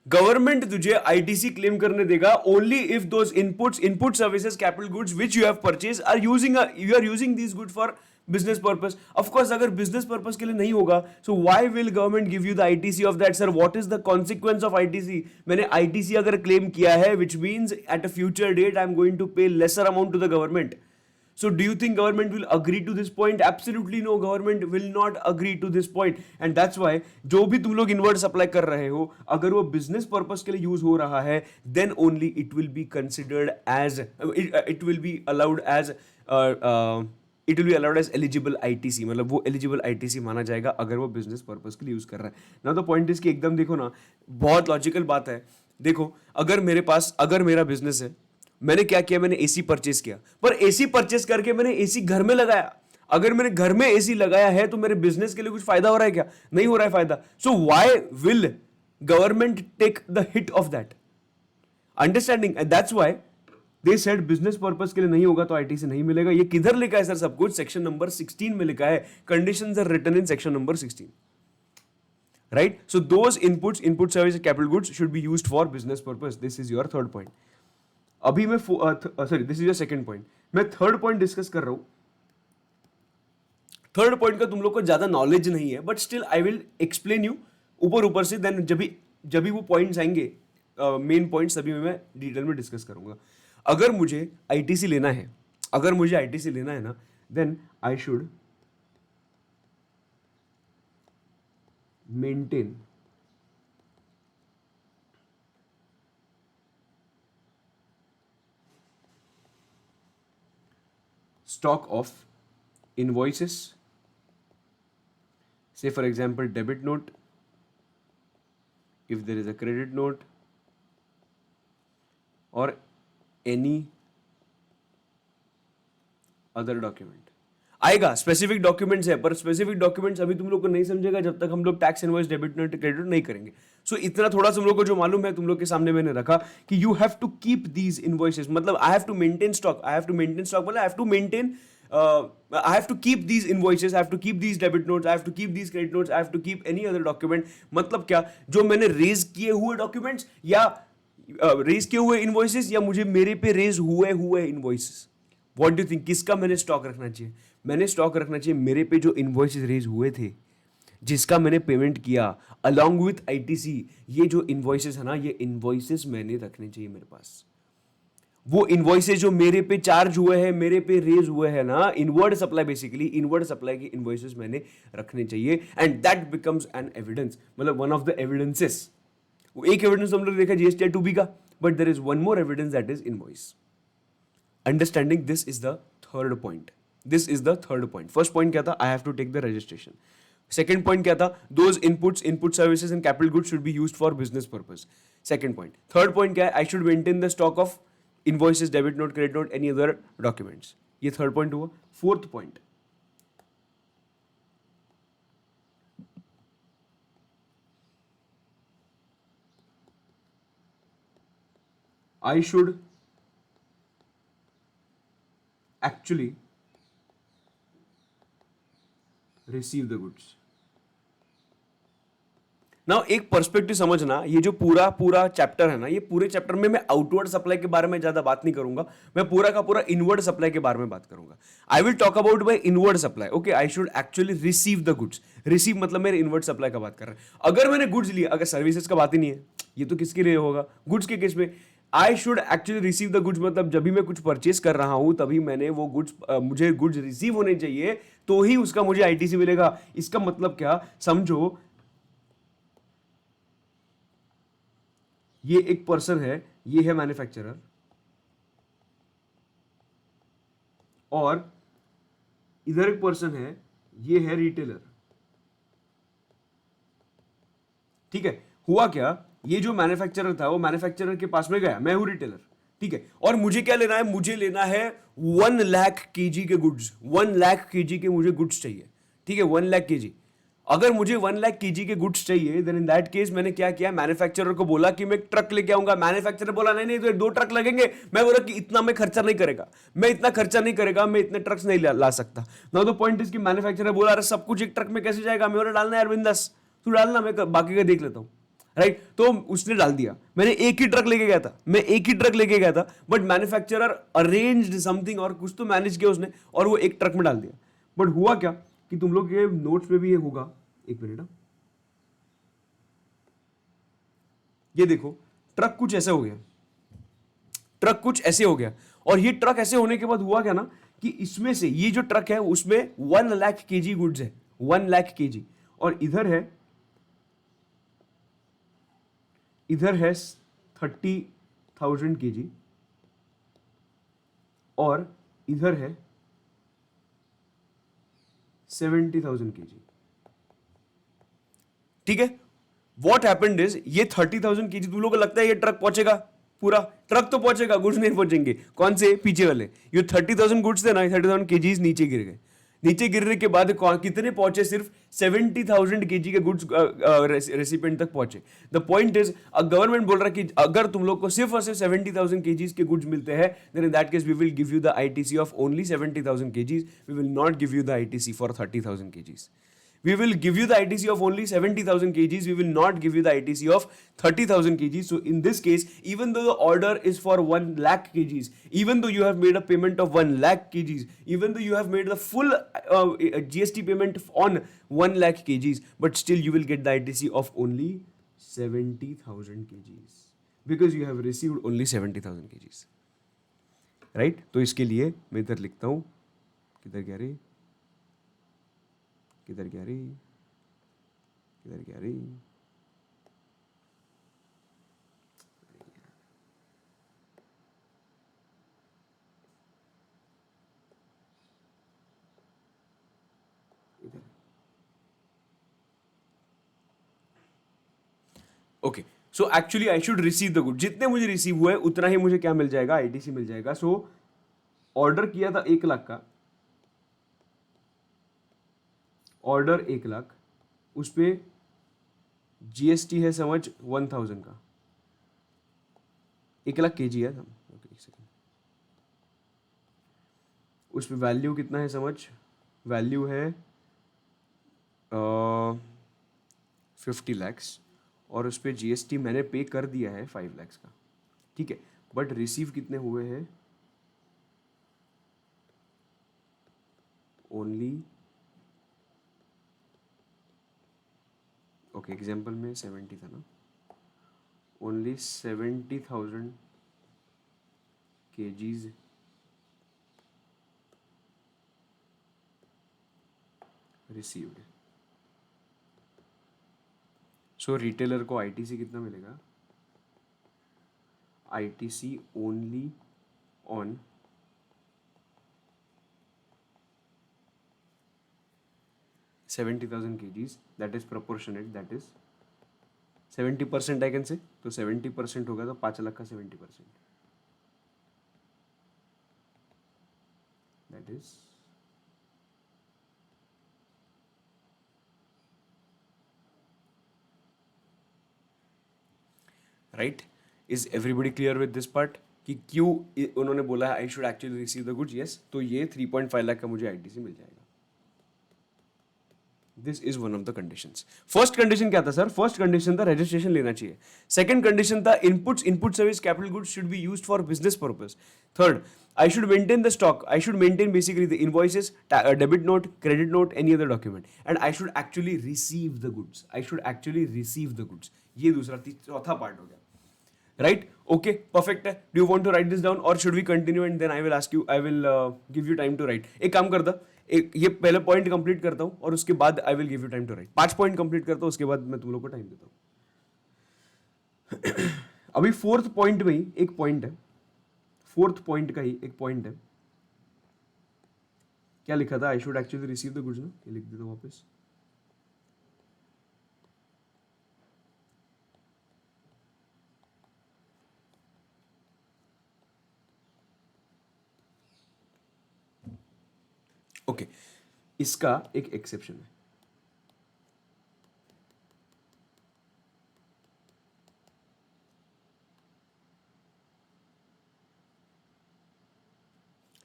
गवर्नमेंट तुझे आईटीसी क्लेम करने देगा only if those input services capital goods which you have purchase are using these good for business purpose. Of course अगर business purpose के लिए नहीं होगा, so why will government give you the ITC of that? Sir, what is the consequence of ITC? मैंने ITC अगर claim किया है, which means at a future date I am going to पे lesser amount to the government. So do you think government will agree to this point? Absolutely no, government will not agree to this point. And that's why जो भी तुम लोग inward supply कर रहे हो, अगर वो बिजनेस पर्पस के लिए यूज हो रहा है, then only it will be considered as it will be allowed as eligible ITC. मतलब वो eligible ITC माना जाएगा अगर वो बिजनेस पर्पस के लिए यूज कर रहा है ना. तो पॉइंट इसकी एकदम देखो ना, बहुत लॉजिकल बात है. देखो, अगर मेरा बिजनेस है, मैंने क्या किया, मैंने एसी परचेस किया, पर एसी परचेस करके मैंने एसी घर में लगाया. अगर मैंने घर में एसी लगाया है तो मेरे बिजनेस के लिए कुछ फायदा हो रहा है क्या? नहीं हो रहा है फायदा. So why will government take the hit of that? Understanding? And that's why they said business purpose के लिए नहीं होगा तो आईटीसी नहीं मिलेगा. ये किधर लिखा है सर? सब कुछ सेक्शन नंबर 16 में लिखा है. Conditions are written in section number 16. Right? So those input service capital goods should be used for business purpose. This is your third point. अभी मैं sorry, this is your second point. मैं third point discuss कर रहा हूं. Third point का तुम लोग को ज्यादा नॉलेज नहीं है, but still I will explain you ऊपर से. देन जब भी वो पॉइंट्स आएंगे, मेन पॉइंट्स, सभी में मैं डिटेल में डिस्कस करूंगा. अगर मुझे आईटीसी लेना है ना, then I should maintain stock of invoices, say for example debit note, if there is a credit note, or any other document. आएगा स्पेसिफिक डॉक्यूमेंट्स है, पर स्पेसिफिक डॉक्यूमेंट्स अभी तुम लोग को नहीं समझेगा जब तक हम लोग tax invoice, debit note, credit नहीं करेंगे. सो इतना थोड़ा तुम लोग को जो मालूम है, तुम लोग के सामने मैंने रखा कि you have to keep these invoices. मतलब I have to maintain stock मतलब I have to maintain, I have to keep these invoices, I have to keep these debit notes, I have to keep these credit notes, I have to keep any other document. मतलब क्या, जो मैंने raise किए हुए documents या raise किए हुए invoices, या मुझे मेरे पे रेज हुए इनवॉइसेस. व्हाट डू थिंक, किसका मैंने स्टॉक रखना चाहिए? मैंने स्टॉक रखना चाहिए मेरे पे जो इनवॉइसेस रेज हुए थे, जिसका मैंने पेमेंट किया अलॉन्ग विथ आईटीसी. ये जो इनवॉइसेस है ना, ये इनवॉइसेस मैंने रखने चाहिए मेरे पास. वो इनवॉइसेस जो मेरे पे चार्ज हुए हैं, मेरे पे रेज हुए हैं ना, inward supply, basically inward supply के इनवॉइसेस मैंने रखने चाहिए. And that becomes an evidence, मतलब वन ऑफ द एविडेंसेस. एक एविडेंस हम लोग देखा जीएसटीआर 2B का, but there is one more evidence, that is invoice. Understanding? This is the third point. First point क्या था? I have to take the registration. Second point क्या था? Those input services and capital goods should be used for business purpose. Second point. Third point क्या है? आई should maintain the stock of invoices, debit note, credit note, any other documents. ये third point हुआ. Fourth point, I should actually receive the goods. Now एक perspective समझना, ये जो पूरा पूरा चैप्टर है ना, ये पूरे चैप्टर में मैं आउटवर्ड सप्लाई के बारे में ज्यादा बात नहीं करूंगा, मैं पूरा का पूरा इनवर्ड सप्लाई के बारे में बात करूंगा. I will talk about my inward supply. Okay, I should actually receive the goods. Receive मतलब मेरे इनवर्ड सप्लाई का बात कर रहे हैं. अगर मैंने गुड्स लिया, अगर सर्विसेज का बात ही नहीं है, ये तो किसके लिए होगा, गुड्स के केस में. आई should actually receive the goods मतलब जब भी मैं कुछ परचेस कर रहा हूं तभी मैंने वो गुड्स, मुझे गुड्स रिसीव होने चाहिए तो ही उसका मुझे आईटीसी मिलेगा. इसका मतलब क्या समझो, ये एक पर्सन है, ये है मैन्युफैक्चरर, और इधर एक पर्सन है, ये है रिटेलर. ठीक है, हुआ क्या, ये जो मैन्युफैक्चरर था वो मैन्युफैक्चरर के पास में गया, मैं हूं रिटेलर. ठीक है, और मुझे क्या लेना है, मुझे लेना है 1 लाख केजी के गुड्स. 1 लाख केजी के मुझे गुड्स चाहिए. ठीक है, 1 लाख केजी. अगर मुझे 1 लाख केजी के गुड्स चाहिए, देन इन दैट केस मैंने क्या किया, मैन्युफैक्चरर को बोला कि मैं एक ट्रक लेके आऊंगा. मैन्युफैक्चरर बोला नहीं नहीं, तो 2 ट्रक लगेंगे. मैं बोला कि इतना मैं खर्चा नहीं करेगा, मैं इतना खर्चा नहीं करेगा, मैं इतने ट्रक्स नहीं ला सकता. नाउ द पॉइंट इज कि मैन्युफैक्चरर बोला अरे सब कुछ एक ट्रक में कैसे जाएगा, मेरे डालना है अरविंद 10, तू डालना, मैं बाकी का देख लेता हूं. राइट, तो उसने डाल दिया. मैंने एक ही ट्रक लेके गया था, मैं एक ही ट्रक लेके गया था, बट मैन्युफैक्चरर अरेंज्ड समथिंग और कुछ तो मैनेज किया उसने, और वो एक ट्रक में डाल दिया. बट हुआ क्या कि तुम लोग के नोट्स में भी ये होगा, एक मिनट, ये देखो, ट्रक कुछ ऐसे हो गया, ट्रक कुछ ऐसे हो गया. और ये ट्रक ऐसे होने के बाद हुआ क्या ना, कि इसमें से ये जो ट्रक है उसमें 1 लाख केजी गुड्स है, 1 लाख केजी. और इधर है 30,000 केजी, और इधर है 70,000 केजी. ठीक है, वॉट हैपेंड इज, ये 30,000 केजी तुम लोगों को लगता है ये ट्रक पहुंचेगा, पूरा ट्रक तो पहुंचेगा, गुड्स नहीं पहुंचेंगे. कौन से, पीछे वाले. ये 30,000 गुड्स थे ना, 30,000 केजीज नीचे गिर गए. नीचे गिरने के बाद कितने पहुंचे, सिर्फ 70,000 केजी के गुड्स रेसिपिएंट तक पहुंचे. द पॉइंट इज, गवर्नमेंट बोल रहा है कि अगर तुम लोग को सिर्फ और सिर्फ 70,000 केजीज के गुड्स मिलते हैं, then in that case we will give you the ITC of only 70,000 kgs. We will not give you the ITC for 30,000 kgs. We will give you the ITC of only 70,000 kgs. We will not give you the ITC of 30,000 kgs. So in this case, even though the order is for 1 lakh kgs, even though you have made a payment of 1 lakh kgs, even though you have made the full GST payment on 1 lakh kgs, but still you will get the ITC of only 70,000 kgs because you have received only 70,000 kgs. Right? तो इसके लिए मैं इधर लिखता हूँ, किधर गया रे, किधर गया रे, किधर गया रे, इधर. Okay, so actually I should receive the good. जितने मुझे रिसीव हुए उतना ही मुझे क्या मिल जाएगा, आईटीसी मिल जाएगा. सो ऑर्डर किया था 1 लाख का, ऑर्डर 1 लाख, उस पर जीएसटी है समझ 1,000 का. 1 लाख केजी है, ओके एक सेकेंड. उस पर वैल्यू कितना है समझ, वैल्यू है 50 लैक्स, और उस पर जीएसटी मैंने पे कर दिया है 5 लैक्स का. ठीक है, बट रिसीव कितने हुए हैं, ओनली, ओके एग्जाम्पल में 70 था ना, ओनली 70,000 केजीज रिसीव्ड. सो रिटेलर को आईटीसी कितना मिलेगा, ITC only on 70,000 kgs, that is proportionate, that is 70% I can say. तो 70% होगा तो 5 लाख का 70%, that is right. Is everybody clear with this part कि क्यों उन्होंने बोला है आई should actually receive the goods. Yes, तो ये 3.5 लाख का मुझे आईटीसी मिल जाएगा. This is one of the conditions. First condition क्या था सर? फर्स्ट कंडीशन था रजिस्ट्रेशन लेना चाहिए. सेकंड कंडीशन था input service capital goods should be used for business purpose. Third, I should maintain the stock. I should maintain basically the invoices, debit note, credit note, any other document, and I should actually receive the goods. I should actually receive the goods. ये दूसरा चौथा part हो गया. Right? Okay, perfect है. Do you want to write this down or should we continue and then I will ask you, I will give you time to write. एक काम करता, एक ये पहले पॉइंट कंप्लीट करता हूं और उसके बाद I will give you time to write. 5 point complete करता हूं, उसके बाद मैं तुम लोग को टाइम देता हूं. अभी फोर्थ पॉइंट में ही एक पॉइंट है. फोर्थ पॉइंट का ही एक पॉइंट है. क्या लिखा था? आई should actually receive the goods ना, ये लिख देता हूं वापस. ओके, इसका एक एक्सेप्शन है.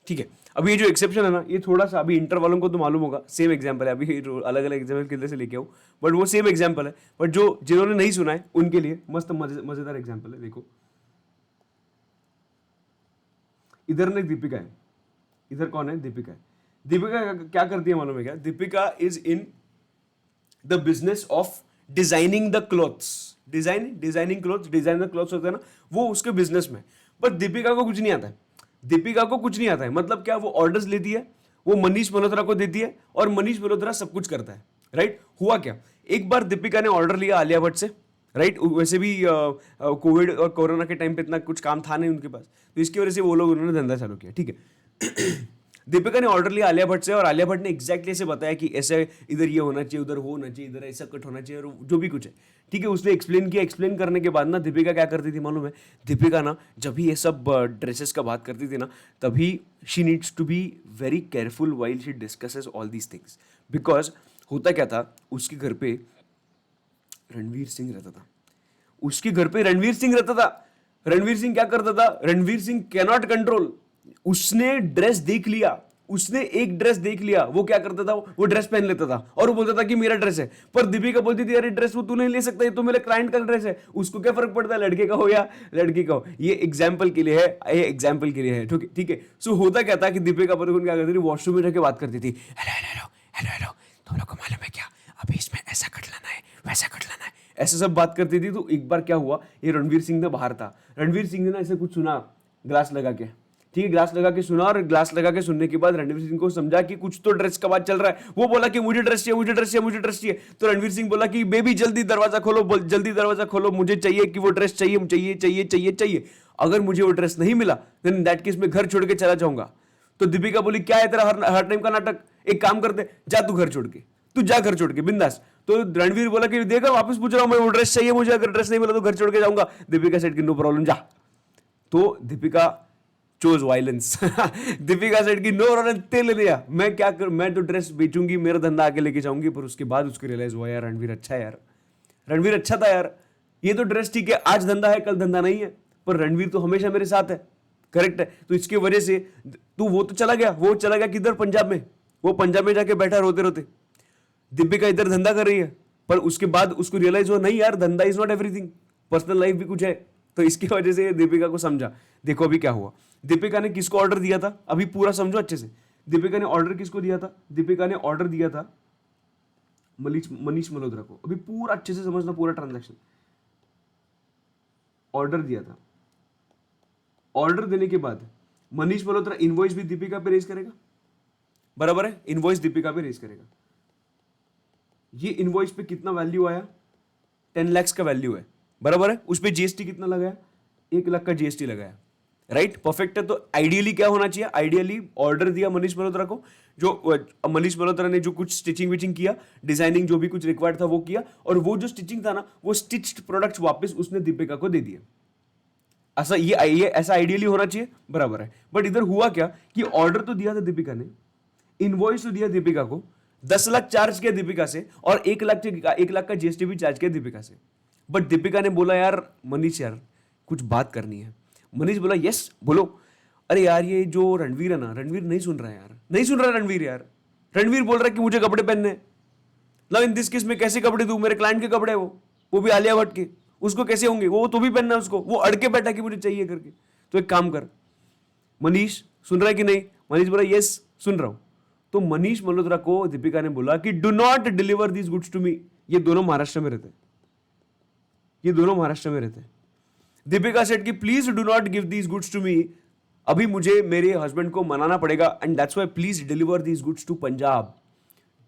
ठीक है, अभी ये जो एक्सेप्शन है ना, ये थोड़ा सा अभी इंटर वालों को तो मालूम होगा. सेम एग्जांपल है, अभी अलग अलग एग्जांपल किधर से लेके आऊं, बट वो सेम एग्जांपल है. बट जो जिन्होंने नहीं सुना है उनके लिए मस्त मजेदार एग्जांपल है. देखो, इधर ना दीपिका है. इधर कौन है? दीपिका है. दीपिका क्या करती है मालूम है क्या? Deepika is in the business of designing the clothes. Designing clothes, design the clothes होता है ना, वो उसके बिजनेस में. पर दीपिका को कुछ नहीं आता है. दीपिका को कुछ नहीं आता है मतलब क्या? वो ऑर्डर्स लेती है, वो मनीष मल्होत्रा को देती है और मनीष मल्होत्रा सब कुछ करता है. राइट? हुआ क्या, एक बार दीपिका ने ऑर्डर लिया आलिया भट्ट से. राइट? वैसे भी कोविड और कोरोना के टाइम पे इतना कुछ काम था नहीं उनके पास, तो इसकी वजह से वो लोग उन्होंने धंधा चालू किया. ठीक है. दीपिका ने ऑर्डर लिया आलिया भट्ट से और आलिया भट्ट ने एग्जैक्टली ऐसे बताया कि ऐसे इधर ये होना चाहिए, उधर होना चाहिए, इधर ऐसा कट होना चाहिए और जो भी कुछ है. ठीक है, उसने एक्सप्लेन किया. एक्सप्लेन करने के बाद ना दीपिका क्या करती थी मालूम है? दीपिका ना जब भी ये सब ड्रेसेस का बात करती थी ना, तभी she needs to be very careful while she discusses all these things. Because होता क्या था, उसके घर पे रणवीर सिंह रहता था. उसके घर पे रणवीर सिंह रहता था. रणवीर सिंह क्या करता था? Ranveer Singh cannot control. उसने ड्रेस देख लिया, उसने एक ड्रेस देख लिया, वो क्या करता था? वो ड्रेस पहन लेता था और वो बोलता था कि मेरा ड्रेस है. पर दीपिका बोलती थी अरे ड्रेस वो तू नहीं ले सकता, ये तो मेरे क्लाइंट का ड्रेस है. उसको क्या फर्क पड़ता है लड़के का हो या लड़की का हो? ये एग्जाम्पल के लिए है, ये एग्जाम्पल के लिए है. ठीक है. सो होता क्या था कि दीपिका पादुकोण क्या करती थी? वॉशरूम में जाके बात करती थी. हेलो हेलो हेलो हेलो, तुम लोग को मालूम है क्या, अभी इसमें ऐसा कट लाना है, वैसा कट लाना है, ऐसे सब बात करती थी. तो एक बार क्या हुआ, ये रणवीर सिंह ने बाहर था. रणवीर सिंह ने ना ऐसे कुछ सुना ग्लास लगा के. ठीक है, ग्लास लगा के सुना और ग्लास लगा के सुनने के बाद रणवीर सिंह को समझा कि कुछ तो ड्रेस का बात चल रहा है. वो बोला कि मुझे ड्रेस चाहिए, मुझे ड्रेस चाहिए, मुझे ड्रेस चाहिए. तो रणवीर सिंह बोला कि बेबी जल्दी दरवाजा खोलो, जल्दी दरवाजा खोलो, मुझे चाहिए कि वो ड्रेस चाहिए, चाहिए चाहिए चाहिए चाहिए. अगर मुझे वो ड्रेस नहीं मिला देन इन दैट केस मैं घर छोड़ के चला जाऊंगा. तो दीपिका बोली क्या है तेरा हर टाइम का नाटक, एक काम करते, जा तू घर छोड़ के, तू जा घर छोड़ के बिंदास. तो रणवीर बोला कि देखा वापस पूछ रहा हूं मैं, वो ड्रेस चाहिए मुझे, अगर ड्रेस नहीं मिला तो घर छोड़ के जाऊंगा. दीपिका सेड कि नो प्रॉब्लम, जा. तो Deepika chose violence. Deepika said कि नो प्रॉब्लम, तेल लिया, मैं क्या कर, मैं तो ड्रेस बेचूंगी, मेरा धंधा आगे लेके जाऊंगी. पर उसके बाद उसको रियलाइज हुआ यार रणवीर अच्छा है, यार रणवीर अच्छा था यार. ये तो ड्रेस ठीक है, आज धंधा है कल धंधा नहीं है, पर रणवीर तो हमेशा मेरे साथ है. करेक्ट है. तो इसकी वजह से तू वो तो चला गया, वो चला गया किधर? पंजाब में. वो पंजाब में जाके बैठा रोते रोते. दीपिका इधर धंधा कर रही है, पर उसके बाद उसको रियलाइज हुआ नहीं यार धंधा is not everything, personal life भी कुछ है. तो इसकी वजह से दीपिका को समझा. देखो अभी क्या हुआ, दीपिका ने किसको ऑर्डर दिया था, अभी पूरा समझो अच्छे से. दीपिका ने ऑर्डर किसको दिया था? दीपिका ने ऑर्डर दिया था मनीष मल्होत्रा को. अभी पूरा अच्छे से समझना, पूरा ट्रांजैक्शन. ऑर्डर दिया था, ऑर्डर देने के बाद मनीष मल्होत्रा इनवॉइस भी दीपिका पे रेज करेगा. बराबर है, इनवॉइस दीपिका पे रेज करेगा. ये इनवॉइस पे कितना वैल्यू आया? 10 लाख का वैल्यू है. बराबर है. उस पे जीएसटी कितना लगाया? 1 लाख का जीएसटी लगाया. राइट? परफेक्ट है. तो आइडियली क्या होना चाहिए? आइडियली ऑर्डर दिया मनीष मल्होत्रा को, जो मनीष मल्होत्रा ने जो कुछ स्टिचिंग विचिंग किया, डिजाइनिंग जो भी कुछ रिक्वायर्ड था वो किया, और वो जो स्टिचिंग था ना, वो स्टिच्ड प्रोडक्ट्स वापस उसने दीपिका को दे दिए. ऐसा ये ऐसा आइडियली होना चाहिए. बराबर है. बट इधर हुआ क्या कि ऑर्डर तो दिया था दीपिका ने, इनवॉइस तो दिया दीपिका को, 10 लाख चार्ज किया दीपिका से, और 1 लाख का जीएसटी भी चार्ज किया दीपिका से. बट दीपिका ने बोला यार मनीष यार कुछ बात करनी है. मनीष बोला यस बोलो. अरे यार ये जो रणवीर है ना, रणवीर नहीं सुन रहा है यार, नहीं सुन रहा रणवीर यार. रणवीर बोल रहा है कि मुझे कपड़े पहनने. ना इन दिस केस में कैसे कपड़े दूं, मेरे क्लाइंट के कपड़े हैं वो भी आलिया भट्ट के, उसको कैसे होंगे, वो तो भी पहनना है उसको, वो अड़के बैठा कि मुझे चाहिए करके। तो एक काम कर, मनीष सुन रहा है कि नहीं? मनीष बोला यस सुन रहा हूं। तो मनीष मल्होत्रा को दीपिका ने बोला कि do not deliver these goods to me. ये दोनों महाराष्ट्र में रहते हैं, ये दोनों महाराष्ट्र में रहते हैं। दीपिका सेड कि please do not give these goods to me, अभी मुझे मेरे हस्बैंड को मनाना पड़ेगा, and that's why please deliver these goods to Punjab,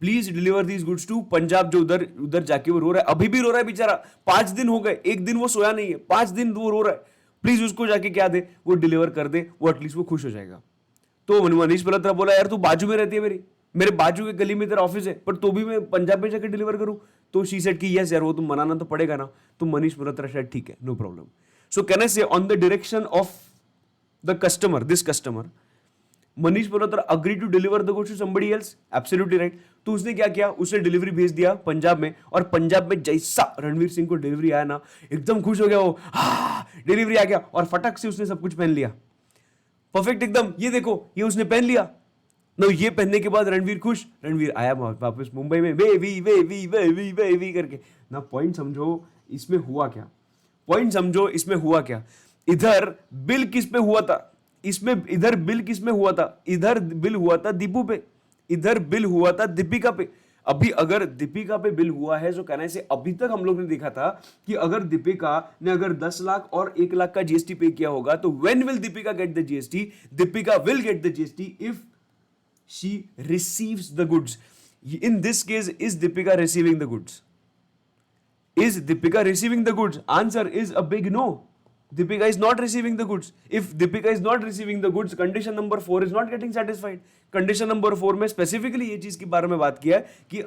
please deliver these goods to Punjab. जो उधर उधर जाके वो रो रहा है, अभी भी रो रहा है बेचारा, 5 दिन हो गए, एक दिन वो सोया नहीं है, 5 दिन वो रो रहा है। प्लीज उसको जाके क्या दे, वो डिलीवर कर दे, वो एटलीस्ट वो खुश हो जाएगा। तो मनीष मल्होत्रा बोला यार तू बाजू में रहती है मेरे बाजू के गली में तेरा ऑफिस है, पर तो भी मैं पंजाब में जाकर डिलीवर करूं? तो शी सेड कि यस यार वो तुम मनाना तो पड़ेगा ना। तो मनीष मल्होत्रा शायद ठीक है, no problem. So can I say on the direction of the customer, this customer, Manish Malhotra agree to deliver the goods to somebody else, absolutely right. तो उसने क्या किया, उसने डिलीवरी भेज दिया पंजाब में, और पंजाब में जैसा रणवीर सिंह को डिलीवरी आया ना, एकदम खुश हो गया वो, डिलीवरी आ गया, और फटक से उसने सब कुछ पहन लिया, परफेक्ट एकदम। ये देखो ये उसने पहन लिया ना, ये पहनने के बाद रणवीर खुश, रणवीर आया वापस मुंबई में, वे वी वे वी वे वी वे वी करके ना। पॉइंट समझो इसमें हुआ क्या, पॉइंट समझो इसमें हुआ क्या। इधर बिल किस पे हुआ था, इसमें इधर बिल किस में हुआ था, इधर बिल हुआ था दीपू पे, इधर बिल हुआ था दीपिका पे। अभी अगर दीपिका पे बिल हुआ है, जो कहने से अभी तक हम लोग ने देखा था कि अगर दीपिका ने अगर 10 लाख और 1 लाख का जीएसटी पे किया होगा, तो when will Deepika gate the GST? Deepika will get the GST if she receives the goods. In this case, is Deepika receiving the goods? Is Deepika receiving the goods? Answer is a big no. Deepika is not receiving the goods. If Deepika is not receiving the goods, condition number 4 is not getting satisfied. Condition number 4 में specifically ये चीज के बारे में बात किया है कि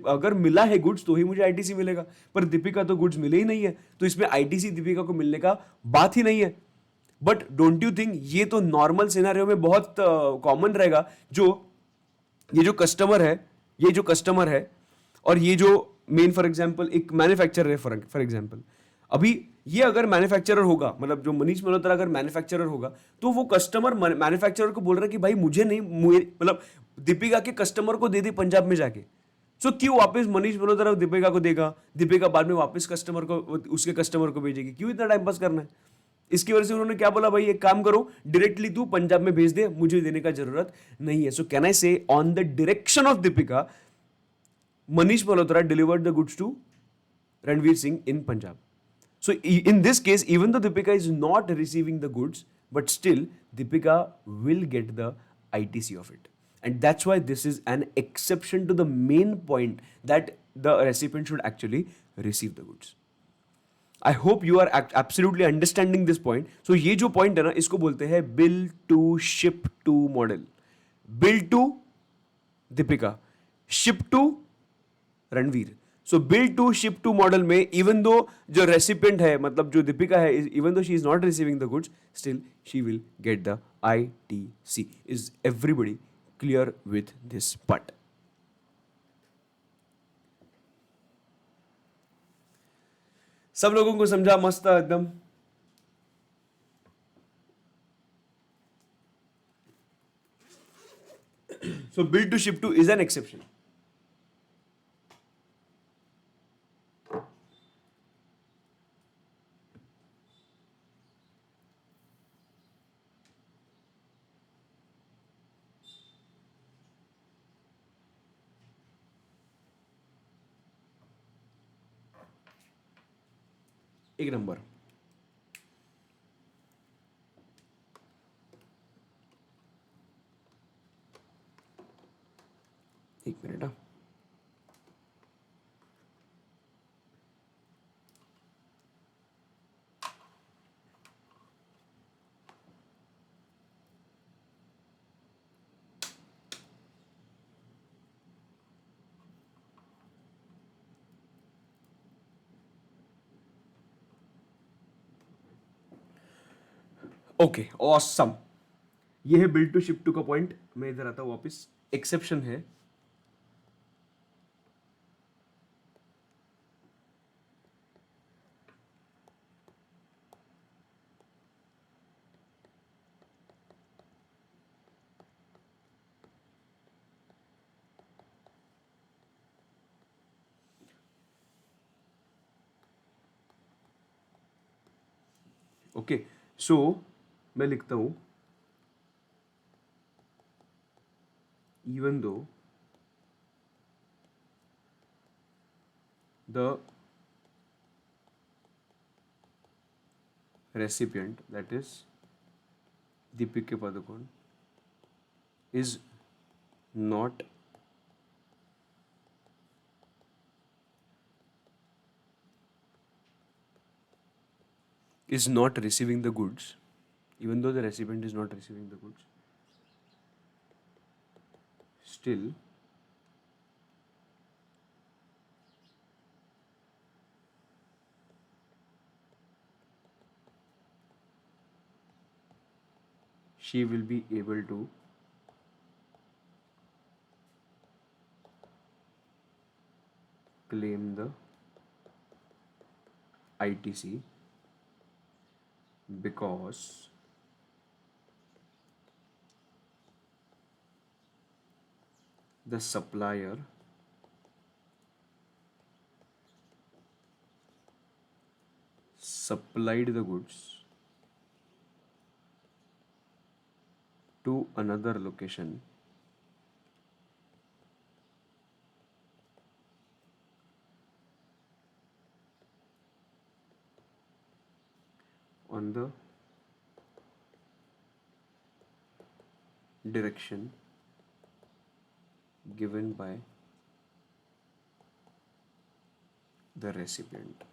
अगर मिला है गुड्स तो ही मुझे आईटीसी मिलेगा, पर दीपिका तो गुड्स मिले ही नहीं है, तो इसमें आईटीसी दीपिका को मिलने का बात ही नहीं है। बट डोंट यू थिंक ये तो नॉर्मल सिनेरियो में बहुत कॉमन रहेगा? ये जो कस्टमर है, ये जो कस्टमर है, और ये जो मेन फॉर एग्जांपल एक मैन्युफैक्चरर है, फॉर एग्जांपल अभी ये अगर मैन्युफैक्चरर होगा, मतलब जो मनीष मल्होत्रा अगर मैन्युफैक्चरर होगा, तो वो कस्टमर मैन्युफैक्चरर को बोल रहा है कि भाई मुझे नहीं, मतलब दीपिका के कस्टमर को दे दे पंजाब में जाके। सो क्यों वापस मनीष मल्होत्रा दीपिका को देगा, दीपिका बाद में वापस कस्टमर को, उसके कस्टमर को भेजेगी? क्यों इतना टाइम पास करना है? इसकी वजह से उन्होंने क्या बोला, भाई एक काम करो, डायरेक्टली तू पंजाब में भेज दे, मुझे देने का जरूरत नहीं है। सो can I say on the direction of Deepika, Manish Malhotra delivered the goods to Ranveer Singh in Punjab. So in this case, even though Deepika is not receiving the goods, but still Deepika will get the ITC of it. And that's why this is an exception to the main point that the recipient should actually receive the goods. I hope you are absolutely understanding this point. So ये जो point है ना, इसको बोलते हैं bill to ship to model. Bill to Deepika, ship to Ranveer. So bill to ship to model में even though जो recipient है, मतलब जो दीपिका है, even though she is not receiving the goods, still she will get the ITC. Is everybody clear with this part? सब लोगों को समझा? मस्त एकदम. So bill to ship to is an exception. एक नंबर. एक मिनट. Okay awesome. ये है बिल्ड टू शिप टू का पॉइंट. मैं इधर आता हूं वापस. एक्सेप्शन है ओके, सो मैं लिखता हूँ even though the recipient, that is Deepika Padukone, is not receiving the goods, even though the recipient is not receiving the goods, still she will be able to claim the ITC because the supplier supplied the goods to another location on the direction given by the recipient.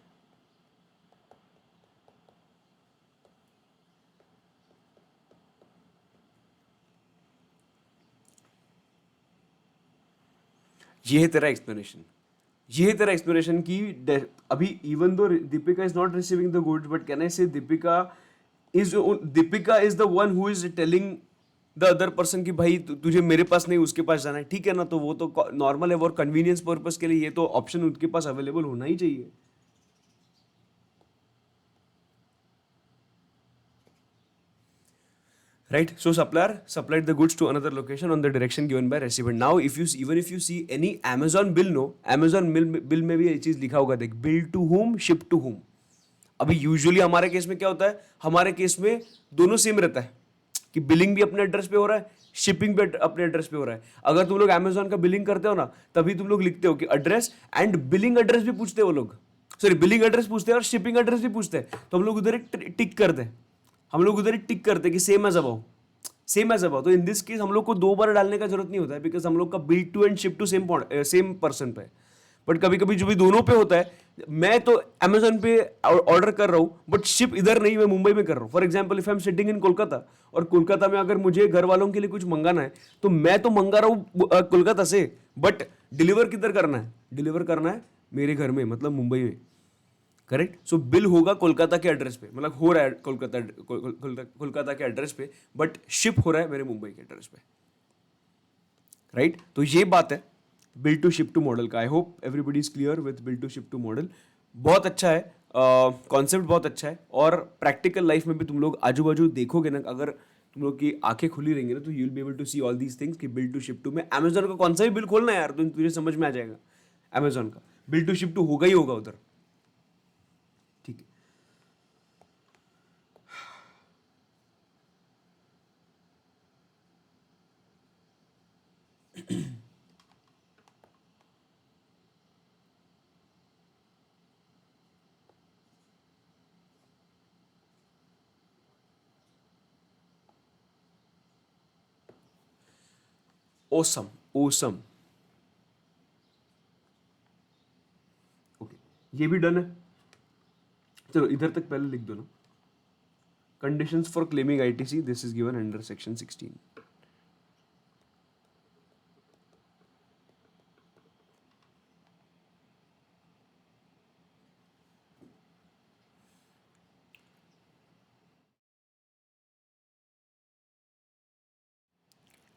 ये है तेरा explanation, ये है तेरा explanation कि अभी even though Deepika is not receiving the goods, but can I say Deepika is the one who is telling the other person कि भाई तुझे मेरे पास नहीं उसके पास जाना है, ठीक है ना? तो वो तो नॉर्मल है, और कन्वीनियंस पर्पस के लिए ये तो ऑप्शन उनके पास अवेलेबल होना ही चाहिए, right? So supplier supplied the goods to another location on the direction given by recipient. Now if you even if you see any Amazon bill, no, Amazon bill में भी ये चीज लिखा होगा, देख, bill to whom, ship to whom. अभी usually हमारे case में क्या होता है, हमारे केस में दोनों सेम रहता है कि बिलिंग भी अपने एड्रेस पे हो रहा है, शिपिंग भी अपने एड्रेस पे हो रहा है. अगर तुम लोग अमेजोन का बिलिंग करते हो ना, तभी तुम लोग लिखते हो कि एड्रेस एंड बिलिंग एड्रेस भी पूछते हैं वो लोग, सॉरी बिलिंग एड्रेस पूछते हैं और शिपिंग एड्रेस भी पूछते हैं, तो हम लोग उधर एक टिक करते हैं, हम लोग उधर एक टिक करते हैं कि same as above, same as above. तो इन दिस केस हम लोग को दो बार डालने का जरूरत नहीं होता है, बिकॉज हम लोग का bill to and ship to same person पे. बट कभी कभी जो भी दोनों पे होता है, मैं तो अमेजोन पे ऑर्डर कर रहा हूँ बट शिप इधर नहीं, मैं मुंबई में कर रहा हूँ. For example if I am sitting in Kolkata, और कोलकाता में अगर मुझे घर वालों के लिए कुछ मंगाना है, तो मैं तो मंगा रहा हूँ कोलकाता से, बट डिलीवर किधर करना है, डिलीवर करना है मेरे घर में, मतलब मुंबई में. करेक्ट? सो बिल होगा कोलकाता के एड्रेस पे, मतलब हो रहा है कोलकाता के एड्रेस पे, बट शिप हो रहा है मेरे मुंबई के एड्रेस पे. राइट? तो ये बात है bill to ship to model का. I hope everybody is clear with bill to ship to model. बहुत अच्छा है, कॉन्सेप्ट बहुत अच्छा है, और प्रैक्टिकल लाइफ में भी तुम लोग आजू बाजू देखोगे ना, अगर तुम लोग की आंखें खुली रहेंगी ना, तो you will be able to see all these things कि बिल टू शिप टू में अमेजोन का कौन सा भी बिल खोलना है यार, तो तुझे समझ में आ जाएगा अमेजोन का बिल टू शिप टू होगा ही होगा उधर. ठीक है. Awesome, awesome. ओके, ये भी डन है. चलो इधर तक पहले लिख दो ना. Conditions for claiming ITC, this is given under section 16.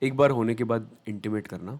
एक बार होने के बाद इंटीमेट करना.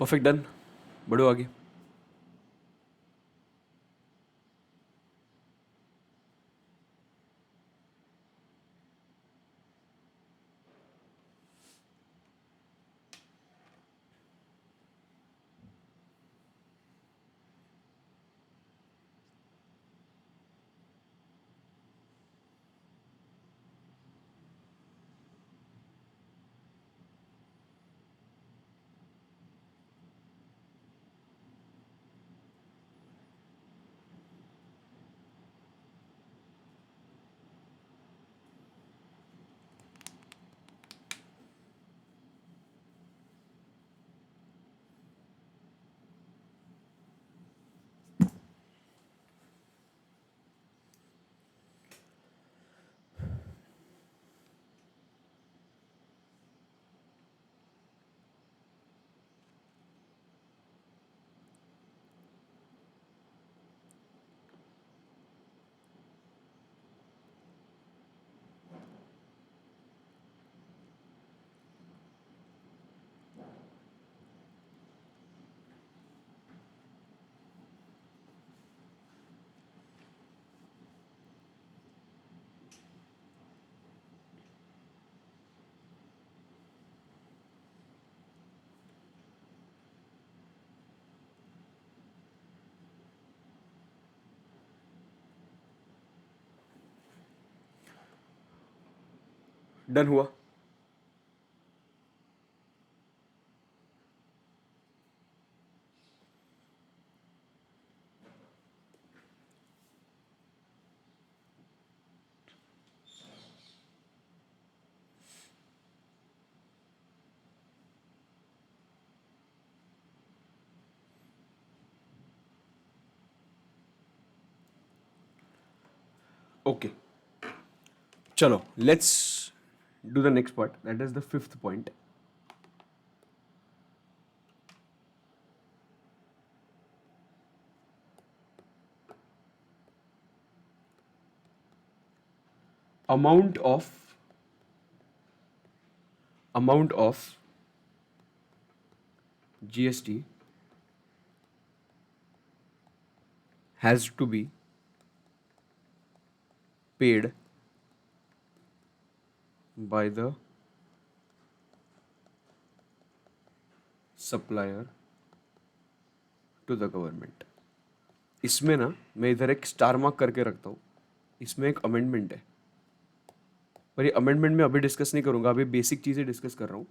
परफेक्ट, डन, बढ़ो आगे। डन हुआ। ओके, चलो let's do the next part, that is the fifth point. amount of GST has to be paid by the supplier to the government। इसमें ना मैं इधर एक स्टार मार्क करके रखता हूँ, इसमें एक अमेंडमेंट है, पर ये अमेंडमेंट में अभी डिस्कस नहीं करूंगा, अभी बेसिक चीजें डिस्कस कर रहा हूँ।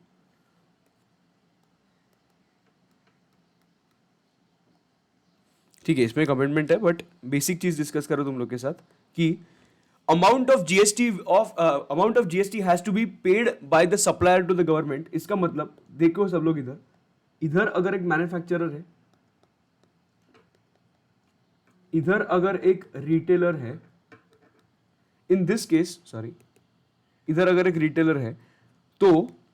ठीक है, इसमें एक अमेंडमेंट है, बट बेसिक चीज डिस्कस करो तुम लोग के साथ कि amount of GST has to be paid by the supplier to the government. इसका मतलब देखो सब लोग, इधर इधर अगर एक मैन्युफैक्चरर है, इधर अगर एक रिटेलर है, इन दिस केस सॉरी, इधर अगर एक रिटेलर है, तो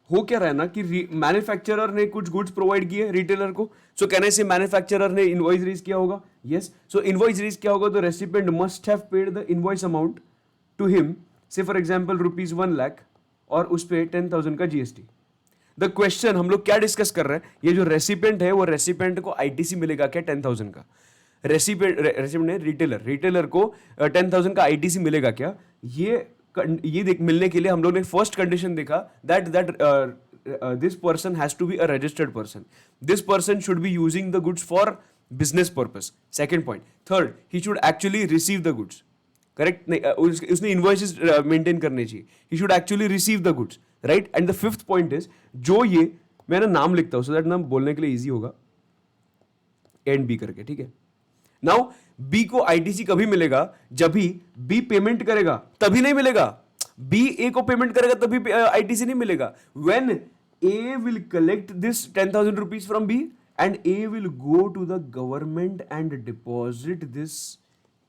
हो क्या रहा है ना कि मैन्युफैक्चरर ने कुछ गुड्स प्रोवाइड किए रिटेलर को, सो कहने से मैन्युफैक्चरर ने इनवॉइस रेज किया होगा, यस, सो इनवॉइस रेज किया होगा, तो recipient must have paid the invoice amount to him, say for example ₹1,00,000, और उस पे 10,000 का जीएसटी। द क्वेश्चन हम लोग क्या डिस्कस कर रहे हैं, ये जो रेसिपिएंट है वो रेसिपिएंट को आईटीसी मिलेगा क्या 10,000 का? रेसिपिएंट ने रिटेलर को 10,000 का आईटीसी मिलेगा क्या? ये देख मिलने के लिए हम लोग ने फर्स्ट कंडीशन देखा that this person has to be a registered person, this person should be using the goods for business purpose. Second point, third, he should actually receive the goods, correct नहीं, उसने invoices maintain करने चाहिए, he should actually receive the goods, right. And the fifth point is, जो ये मैंने नाम लिखता हूं सो दैट नाम बोलने के लिए इजी होगा, एंड बी करके, ठीक है। नाउ बी को आईटीसी कभी मिलेगा जब भी बी पेमेंट करेगा, तभी नहीं मिलेगा। बी ए को पेमेंट करेगा तभी आईटीसी नहीं मिलेगा। When A will collect this 10,000 rupees from B and A will go to the government and deposit this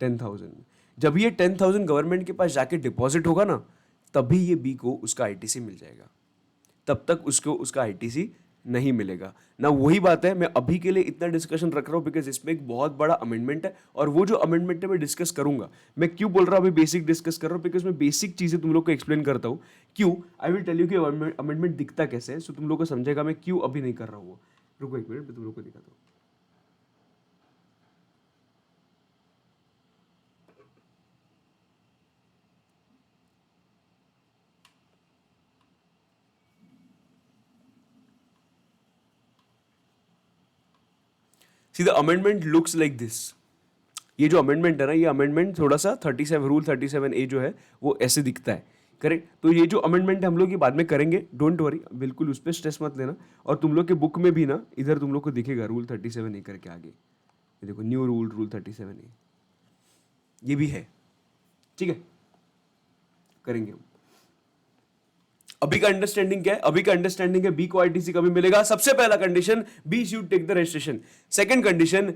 10,000, जब ये 10,000 गवर्नमेंट के पास जाके डिपॉजिट होगा ना, तभी ये बी को उसका आईटीसी मिल जाएगा, तब तक उसको उसका आईटीसी नहीं मिलेगा ना। वही बात है, मैं अभी के लिए इतना डिस्कशन रख रहा हूँ बिकॉज इसमें एक बहुत बड़ा अमेंडमेंट है, और वो जो अमेंडमेंट है मैं डिस्कस करूंगा। मैं क्यों बोल रहा हूँ अभी बेसिक डिस्कस कर रहा हूँ, बिकॉज मैं बेसिक चीजें तुम लोग को एक्सप्लेन करता हूँ। क्यों? आई विल टेल यू कि अमेंडमेंट दिखता कैसे है, सो तुम लोग को समझेगा मैं क्यों अभी नहीं कर रहा हूँ। रुको एक मिनट, मैं तुम लोग को दिखाता हूँ। See the amendment looks like this. ये जो अमेंडमेंट है ना, ये अमेंडमेंट थोड़ा सा 37 रूल 37A जो है वो ऐसे दिखता है, करेक्ट। तो ये जो अमेंडमेंट हम लोग ये बाद में करेंगे, डोंट वरी, बिल्कुल उस पर स्ट्रेस मत लेना। और तुम लोग के बुक में भी ना इधर तुम लोग को दिखेगा रूल 37A करके आगे, ये देखो न्यू रूल 37A, ये भी है, ठीक है, करेंगे हम। अभी का अंडरस्टैंडिंग क्या है? अभी का अंडरस्टैंडिंग है बी को आईटीसी कभी मिलेगा। सबसे पहला condition, B should take the registration. Second condition,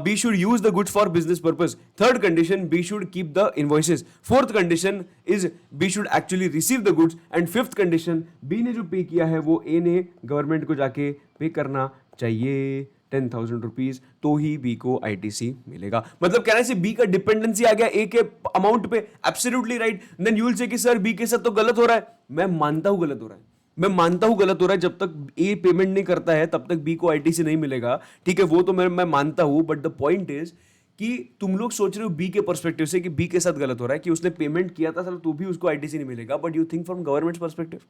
B should use the goods for business purpose. Third condition, B should keep the invoices. Fourth condition is B should actually receive the goods. And fifth condition, B ने जो पे किया है वो ए ने government को जाके पे करना चाहिए 10,000 रुपीज, तो ही बी को आईटीसी मिलेगा। मतलब कहने से बी का डिपेंडेंसी आ गया ए के अमाउंट पे। Absolutely right. Then you will say कि सर बी के साथ तो गलत हो रहा है। मैं मानता हूं गलत हो रहा है, मैं मानता हूं गलत हो रहा है। जब तक ए पेमेंट नहीं करता है तब तक बी को आईटीसी नहीं मिलेगा, ठीक है, वो तो मैं मानता हूं। बट द पॉइंट इज कि तुम लोग सोच रहे हो बी के पर्सपेक्टिव से कि बी के साथ गलत हो रहा है, कि उसने पेमेंट किया था सर तो भी उसको आईटीसी नहीं मिलेगा। But you think from government perspective.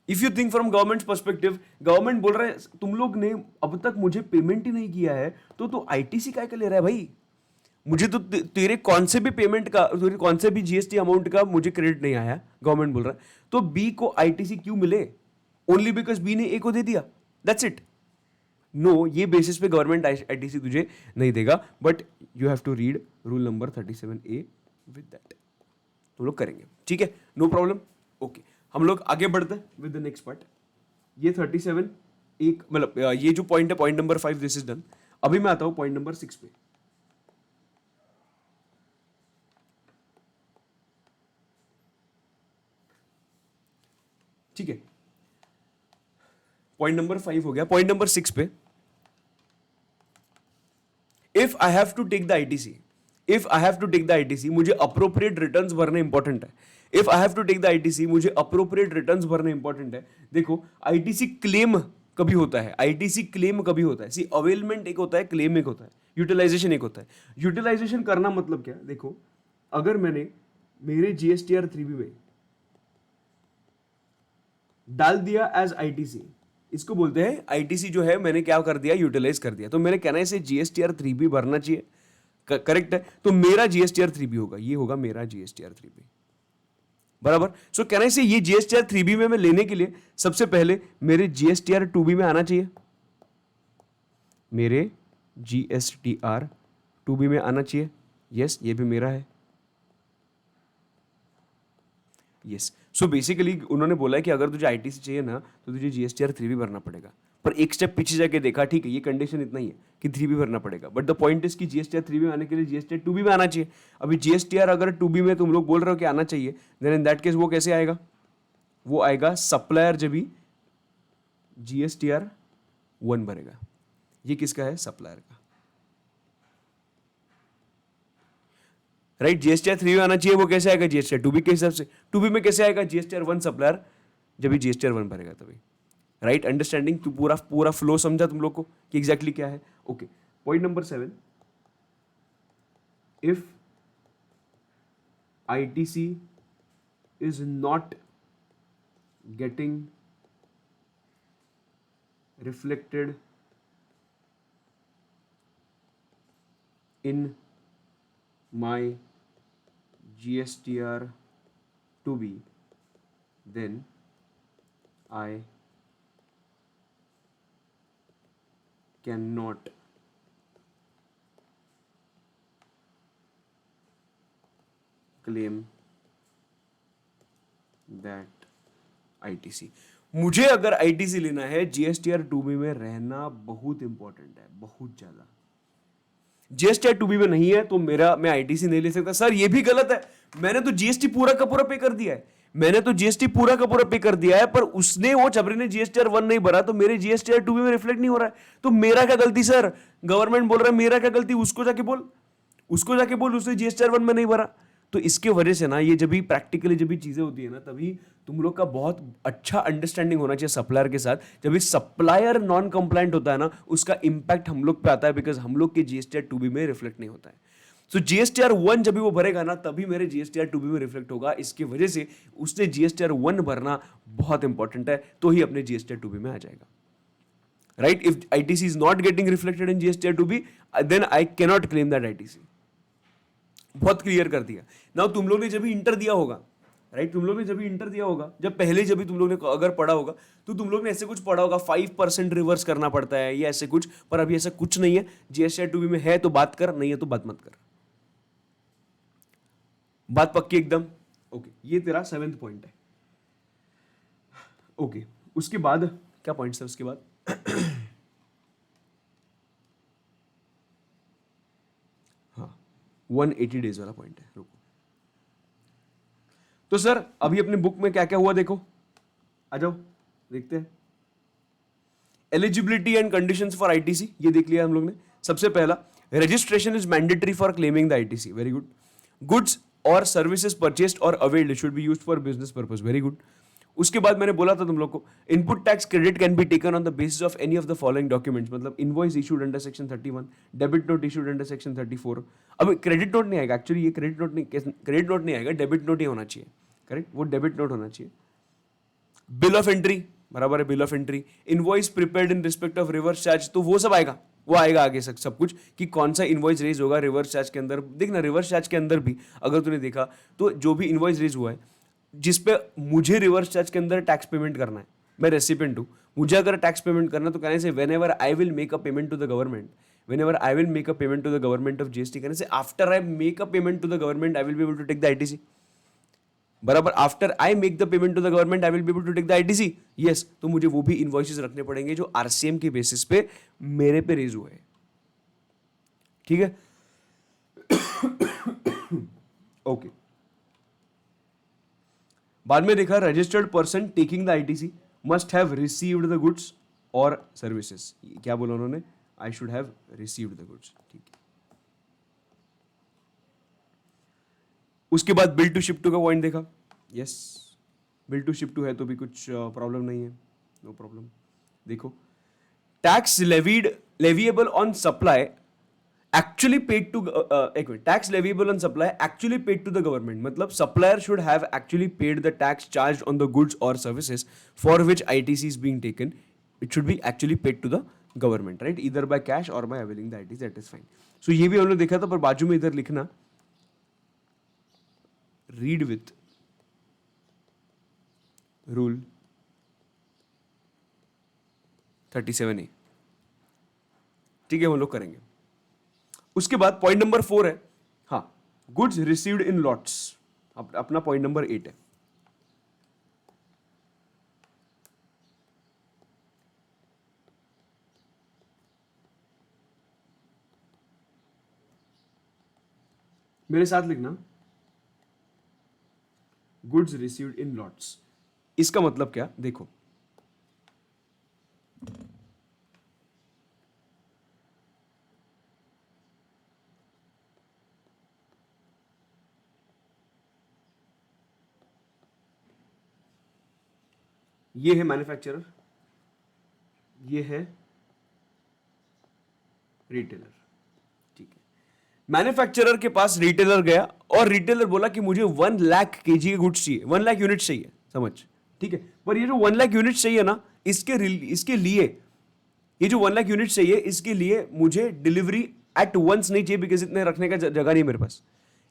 If you think from government perspective, government बोल रहा है तुम लोग ने अब तक मुझे पेमेंट ही नहीं किया है, तो आईटीसी काय का ले रहा है भाई? मुझे तो तेरे कौन से भी पेमेंट का, तेरे कौन से भी जीएसटी अमाउंट का मुझे क्रेडिट नहीं आया, गवर्नमेंट बोल रहा है, तो बी को आईटीसी क्यों मिले? ओनली बिकॉज बी ने ए को दे दिया, दैट्स इट। नो, ये बेसिस पे गवर्नमेंट आईटीसी तुझे नहीं देगा। But you have to read rule number 37A with that. तो लोग करेंगे, ठीक है, नो प्रॉब्लम। ओके, हम लोग आगे बढ़ते हैं विद द नेक्स्ट पार्ट। ये 37 एक मतलब ये जो पॉइंट है, point number 5 this is done. अभी मैं आता हूं पॉइंट नंबर 6 पे। ठीक है, पॉइंट नंबर 5 हो गया। पॉइंट नंबर 6 पे, if I have to take the ITC, if I have to take the ITC, मुझे अप्रोप्रिएट रिटर्न्स भरने इंपॉर्टेंट है। If I have to take the ITC, मुझे अप्रोप्रिएट रिटर्न्स भरने इंपॉर्टेंट है। देखो, आईटीसी क्लेम कभी होता है, आईटीसी क्लेम कभी होता है। सी, अवेलमेंट एक होता है, क्लेम एक होता है, यूटिलाइजेशन एक होता है। यूटिलाइजेशन करना मतलब क्या? देखो, अगर मैंने मेरे जीएसटीआर 3B में डाल दिया एज आईटीसी, इसको बोलते हैं आईटीसी जो है मैंने क्या कर दिया, यूटिलाइज कर दिया। तो मेरे कहना है से जीएसटीआर 3B भरना चाहिए, करेक्ट है। तो मेरा जीएसटीआर 3B होगा, ये होगा मेरा जीएसटीआर 3B, बराबर। सो कहना से ये जीएसटीआर 3B में मैं लेने के लिए सबसे पहले मेरे जीएसटीआर 2B में आना चाहिए, मेरे जीएसटीआर 2B में आना चाहिए। यस, ये भी मेरा है। यस, सो बेसिकली उन्होंने बोला है कि अगर तुझे आईटीसी चाहिए ना तो तुझे जीएसटीआर 3B भरना पड़ेगा। पर एक स्टेप पीछे जाके देखा, ठीक है, ये कंडीशन इतना ही है कि 3B भरना पड़ेगा। बट द पॉइंट इज कि जीएसटीआर 3B में आने के लिए जीएसटीआर 2B में आना चाहिए। अभी जीएसटीआर अगर 2B में तुम लोग बोल रहे हो कि आना चाहिए, देन इन दैट केस वो कैसे आएगा? वो आएगा सप्लायर जब भी जीएसटीआर 1 भरेगा। ये किसका है? सप्लायर का, राइट। जीएसटीआर 3 में आना चाहिए, वो कैसे आएगा? जीएसटीआर 2B के हिसाब से। 2B में कैसे आएगा? जीएसटीआर 1 सप्लायर जब भी जीएसटीआर 1 भरेगा तभी, राइट। अंडरस्टैंडिंग? तो पूरा पूरा फ्लो समझा तुम लोग को कि एग्जैक्टली क्या है? Okay, point number 7, if ITC is not getting reflected in my GSTR 2B, then I cannot claim that ITC। मुझे अगर आईटीसी लेना है, जीएसटीआर 2B में रहना बहुत इंपॉर्टेंट है, बहुत ज्यादा। जीएसटीआर 2B में नहीं है तो मैं आईटीसी नहीं ले सकता। सर ये भी गलत है, मैंने तो जीएसटी पूरा का पूरा पे कर दिया है, मैंने तो जीएसटी पूरा का पूरा पे कर दिया है, पर उसने, वो छबरी ने जीएसटीआर 1 नहीं भरा तो मेरे जीएसटीआर 2B में रिफ्लेक्ट नहीं हो रहा है। तो मेरा क्या गलती सर? गवर्नमेंट बोल रहा है मेरा क्या गलती? उसको जाके बोल, उसको जाके बोल उसने जीएसटीआर 1 में नहीं भरा। तो इसके वजह से ना ये जब भी प्रैक्टिकली जब भी चीज़ें होती है ना, तभी तुम लोग का बहुत अच्छा अंडरस्टैंडिंग होना चाहिए सप्लायर के साथ। जब भी सप्लायर नॉन कंप्लाइंट होता है ना, उसका इंपैक्ट हम लोग पे आता है, बिकॉज हम लोग के जीएसटीआर 2B में रिफ्लेक्ट नहीं होता है। सो जीएसटीआर 1 जब भी वो भरेगा ना, तभी मेरे जीएसटीआर 2B में रिफ्लेक्ट होगा। इसकी वजह से उसने जीएसटीआर 1 भरना बहुत इंपॉर्टेंट है, तो ही अपने जीएसटीआर 2B में आ जाएगा। Right? If ITC is not getting reflected in GSTR 2B, then I cannot claim that ITC. बहुत क्लियर कर दिया। नाउ तुम लोग ने जब भी इंटर दिया होगा, राइट, तुम लोग ने जब भी इंटर दिया होगा, जब पहले जब भी तुम लोग ने अगर पढ़ा होगा, तो तुम लोग ने ऐसे कुछ पढ़ा होगा 5% रिवर्स करना पड़ता है या ऐसे कुछ, पर अभी ऐसा कुछ नहीं है। जीएसटीआर 2B में है तो बात कर, नहीं है तो बात मत कर। बात पक्की एकदम? ओके, ये तेरा 7th पॉइंट है। ओके, उसके बाद क्या पॉइंट्स है उसके बाद? हाँ, 180 डेज वाला पॉइंट है। रुको, तो सर अभी अपने बुक में क्या क्या हुआ देखो, आ जाओ देखते हैं। Eligibility and conditions for ITC, ये देख लिया हम लोग ने। सबसे पहला, registration is mandatory for claiming the ITC, very good. Goods और सर्विसेज परचेस्ड और availed should be used for business purpose, very good. उसके बाद मैंने बोला था तुम लोग को, input tax credit can be taken on the basis of any of the following documents, मतलब invoice issued under section 31, debit note issued under section 34। अब क्रेडिट नोट नहीं आएगा, एक्चुअली ये क्रेडिट नोट नहीं आएगा, डेबिट नोट ही होना चाहिए, correct, वो डेबिट नोट होना चाहिए। बिल ऑफ एंट्री, बराबर है, bill of entry. Invoice prepared in respect of reverse charge, तो वो सब आएगा, वो आएगा आगे सब कुछ, कि कौन सा इनवॉइस रेज होगा रिवर्स चार्ज के अंदर। देखना रिवर्स चार्ज के अंदर भी अगर तूने देखा तो जो भी इनवॉइस रेज हुआ है जिसपे मुझे रिवर्स चार्ज के अंदर टैक्स पेमेंट करना है, मैं रेसिपेंट हूं, मुझे अगर टैक्स पेमेंट करना, तो कहने से whenever I will make a payment to the government, whenever I will make a payment to the government of GST, कहने से after I make a payment to the government I will be able to take the ITC, बराबर। After I make the payment to the government I will be able to take the ITC, yes. तो मुझे वो भी invoices रखने पड़ेंगे जो RCM के basis पे मेरे पे रेज हुए हैं, ठीक है। ओके, बाद में देखा, registered person taking the ITC must have received the goods और सर्विसेज, क्या बोला उन्होंने, I should have received the goods, ठीक है। उसके बाद बिल टू शिप टू का पॉइंट देखा, yes, bill to ship to है तो भी कुछ प्रॉब्लम नहीं है, नो प्रॉब्लम। देखो, tax leviable on supply actually paid to, एक मिनट, tax leviable on supply actually paid to the government, मतलब supplier should have actually paid the tax charge on the goods और services for which ITC is being taken, it should be actually paid to the government, right, either by cash or by availing the ITC, that is fine. So ये भी हमने देखा था, पर बाजू में इधर लिखना, रीड विथ रूल 37A, ठीक है, हम लोग करेंगे। उसके बाद पॉइंट नंबर 4 है, हाँ, गुड्स रिसीव्ड इन लॉट्स, अपना पॉइंट नंबर 8 है। मेरे साथ लिखना, गुड्स रिसीव्ड इन लॉट्स, इसका मतलब क्या, देखो, ये है मैन्युफैक्चरर, ये है रिटेलर, ठीक है। मैन्युफैक्चरर के पास रिटेलर गया और रिटेलर बोला कि मुझे 1 लाख केजी के गुड्स चाहिए, 1 लाख यूनिट चाहिए, समझ, ठीक है। पर ये जो 1 लाख यूनिट चाहिए ना, इसके लिए ये जो 1 लाख यूनिट चाहिए, इसके लिए मुझे डिलीवरी एट वंस नहीं चाहिए, बिकॉज इतने रखने का जगह नहीं मेरे पास,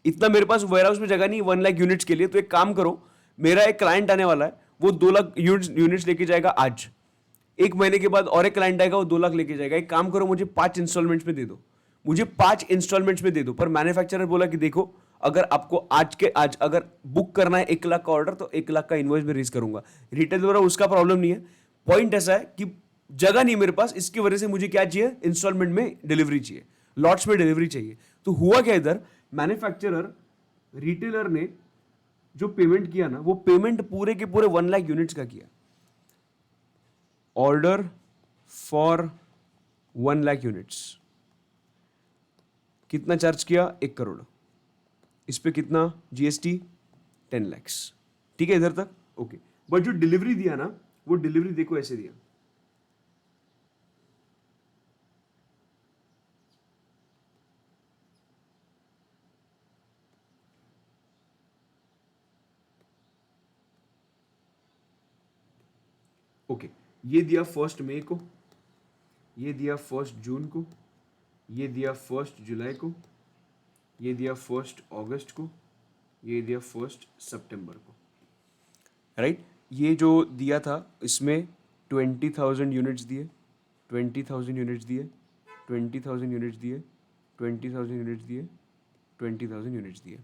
इतना मेरे पास वेयर हाउस में जगह नहीं 1 लाख यूनिट्स के लिए। तो एक काम करो, मेरा एक क्लाइंट आने वाला है, वो 2 लाख यूनिट्स लेके जाएगा आज, 1 महीने के बाद और एक क्लाइंट आएगा, वो 2 लाख लेके जाएगा। एक काम करो, मुझे 5 इंस्टॉलमेंट्स में दे दो, मुझे 5 इंस्टॉलमेंट्स में दे दो। पर मैन्युफैक्चरर बोला कि देखो, अगर आपको आज के आज अगर बुक करना है 1 लाख का ऑर्डर, तो 1 लाख का इनवॉइस में रेज करूंगा। रिटेल द्वारा उसका प्रॉब्लम नहीं है, पॉइंट ऐसा है कि जगह नहीं मेरे पास, इसकी वजह से मुझे क्या चाहिए, इंस्टॉलमेंट में डिलीवरी चाहिए, लॉट्स में डिलीवरी चाहिए। तो हुआ क्या इधर, मैन्युफैक्चरर रिटेलर ने जो पेमेंट किया ना, वो पेमेंट पूरे के पूरे 1 लाख यूनिट्स का किया। ऑर्डर फॉर 1 लाख यूनिट्स, कितना चार्ज किया, 1 करोड़। इस पे कितना जीएसटी 10 lakhs, ठीक है इधर तक ओके। बट जो डिलीवरी दिया ना, वो डिलीवरी देखो ऐसे दिया, ओके ये दिया 1 मई को, ये दिया 1 जून को, ये दिया 1 जुलाई को, ये दिया 1 अगस्त को, ये दिया 1 सितंबर को, राइट ये जो दिया था इसमें 20,000 यूनिट्स दिए, 20,000 यूनिट्स दिए, 20,000 यूनिट्स दिए, 20,000 यूनिट्स दिए, 20,000 यूनिट्स दिए,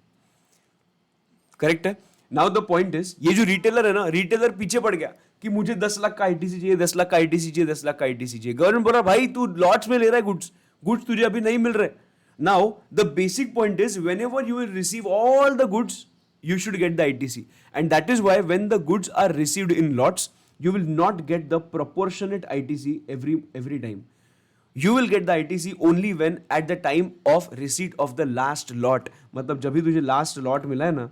करेक्ट है। नाउ द पॉइंट इज, ये जो रिटेलर है ना, रिटेलर पीछे पड़ गया कि मुझे 10 लाख का आईटीसी चाहिए, 10 लाख का आईटीसी चाहिए, 10 लाख का आईटीसी चाहिए। गवर्नमेंट बोल रहा भाई तू लॉट्स में ले रहा है गुड्स, गुड्स तुझे अभी नहीं मिल रहे। Now the basic point is when ever you will receive all the goods you should get the ITC, and that is why when the goods are received in lots you will not get the proportionate ITC every time. You will get the ITC only when at the time of receipt of the last lot. मतलब जब भी तुझे last lot मिला है ना,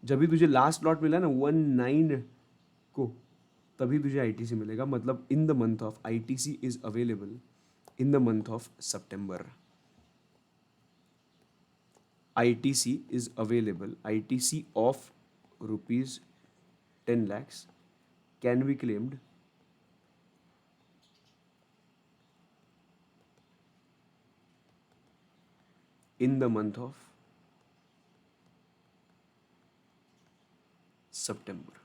जब भी तुझे लास्ट लॉट मिला है ना 19 को, तभी तुझे ITC मिलेगा। मतलब इन the month of ITC is available in the month of September. ITC is available. ITC of rupees 10 lakhs can be claimed in the month of September.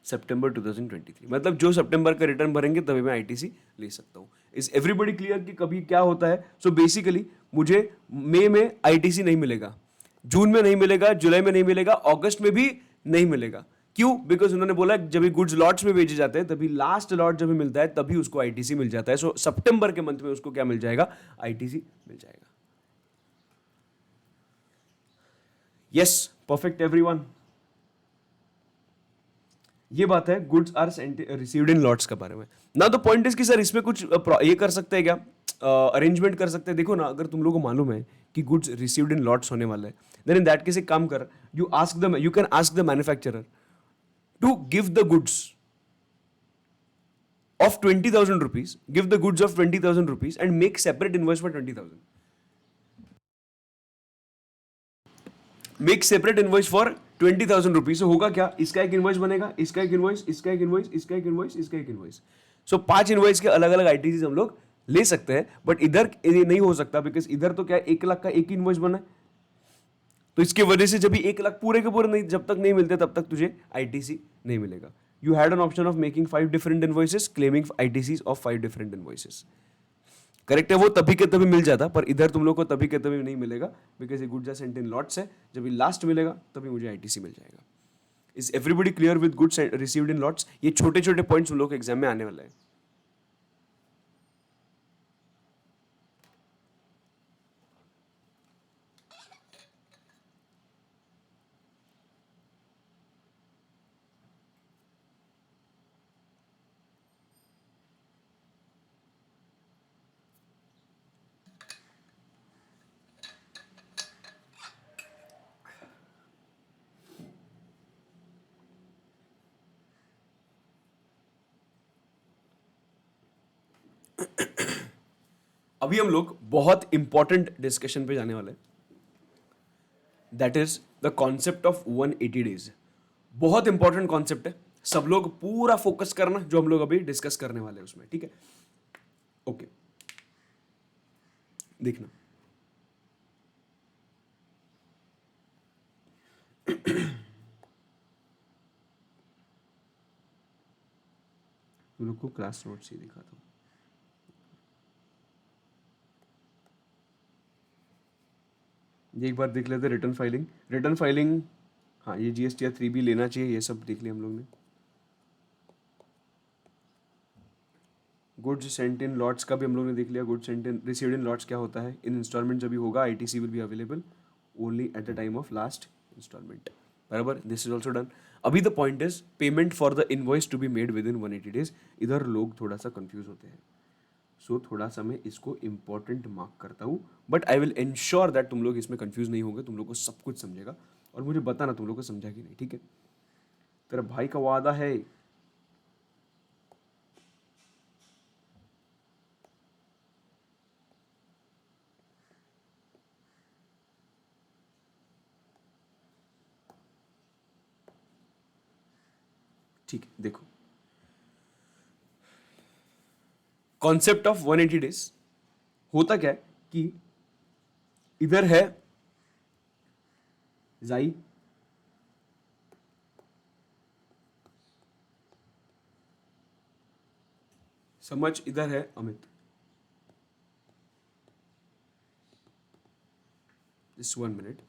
सितंबर 2023, मतलब जो सितंबर का रिटर्न भरेंगे तभी मैं आईटीसी ले सकता हूँ। इज एवरीबडी क्लियर कि कभी क्या होता है? सो बेसिकली मुझे मई में आईटीसी नहीं मिलेगा, जून में नहीं मिलेगा, जुलाई में नहीं मिलेगा, अगस्त में भी नहीं मिलेगा। क्यों? बिकॉज उन्होंने बोला जब भी गुड्स लॉट्स में भेजे जाते हैं तभी लास्ट लॉट जब भी मिलता है तभी उसको आईटीसी मिल जाता है। सो सितंबर के मंथ में उसको क्या मिल जाएगा? आईटीसी मिल जाएगा। Yes, perfect everyone. ये बात है goods are received in lots के बारे में। ना तो पॉइंट इज कि सर इसमें कुछ ये कर सकते हैं क्या, अरेंजमेंट कर सकते हैं? देखो ना, अगर तुम लोगों को मालूम है कि गुड्स रिसीव्ड इन लॉट्स होने वाला है, देन इन दैट केस एक काम कर, you can ask the manufacturer to give the goods of 20,000 rupees, give the goods of 20,000 rupees and make separate invoice for 20,000. Make separate invoice for 20,000 rupees. So होगा क्या? इसका एक invoice बनेगा, इसका एक इनवॉइस, इसका एक इनवॉइस, इसका एक इनवॉइस, इसका एक इनवॉइस। सो 5 इनवॉइस के अलग अलग आईटीसी हम लोग ले सकते हैं, बट इधर ये नहीं हो सकता बिकॉज इधर तो क्या 1 लाख का एक इनवॉइस बना है। तो इसके वजह से जब भी 1 लाख पूरे के पूरे नहीं, जब तक नहीं मिलते तब तक तुझे आईटीसी नहीं मिलेगा। You had an option of making 5 different invoices, claiming ITCs of 5 different invoices. Correct है, वो तभी के तभी मिल जाता, पर इधर तुम लोग को तभी के तभी नहीं मिलेगा बिकॉज ये goods are sent in lots है। जब ये लास्ट मिलेगा तभी मुझे आईटीसी मिल जाएगा। Is everybody clear with goods received in lots? ये छोटे छोटे पॉइंट्स तुम लोग के एग्जाम में आने वाला है। अभी हम लोग बहुत इंपॉर्टेंट डिस्कशन पे जाने वाले हैं, that is the concept of 180 days. बहुत इंपॉर्टेंट कॉन्सेप्ट है, सब लोग पूरा फोकस करना जो हम लोग अभी डिस्कस करने वाले हैं उसमें, ठीक है? ओके, देखना तुम लोग को क्लास नोट्स ही दिखाता हूँ। ये एक बार देख लेते रिटर्न फाइलिंग। रिटर्न फाइलिंग, हाँ ये जीएसटी 3B लेना चाहिए, ये सब देख लिया हम लोग ने। गुड्स सेंट इन लॉट्स का भी हम लोग ने देख लिया। Goods sent in received in lots क्या होता है? इन इंस्टॉलमेंट जब भी होगा ITC will be available only at the time of last installment, बराबर। This is also done. अभी the point is payment for the invoice to be made within 180 days. इधर लोग थोड़ा सा कंफ्यूज होते हैं। सो थोड़ा सा मैं इसको इंपॉर्टेंट मार्क करता हूँ, but I will ensure that तुम लोग इसमें कंफ्यूज नहीं होंगे, तुम लोग को सब कुछ समझेगा, और मुझे बताना तुम लोग को समझा कि नहीं, ठीक है? तेरा भाई का वादा है। ठीक है, देखो कॉन्सेप्ट ऑफ 180 डेज होता क्या है कि इधर है जाई, समझ, इधर है अमित। Just 1 minute.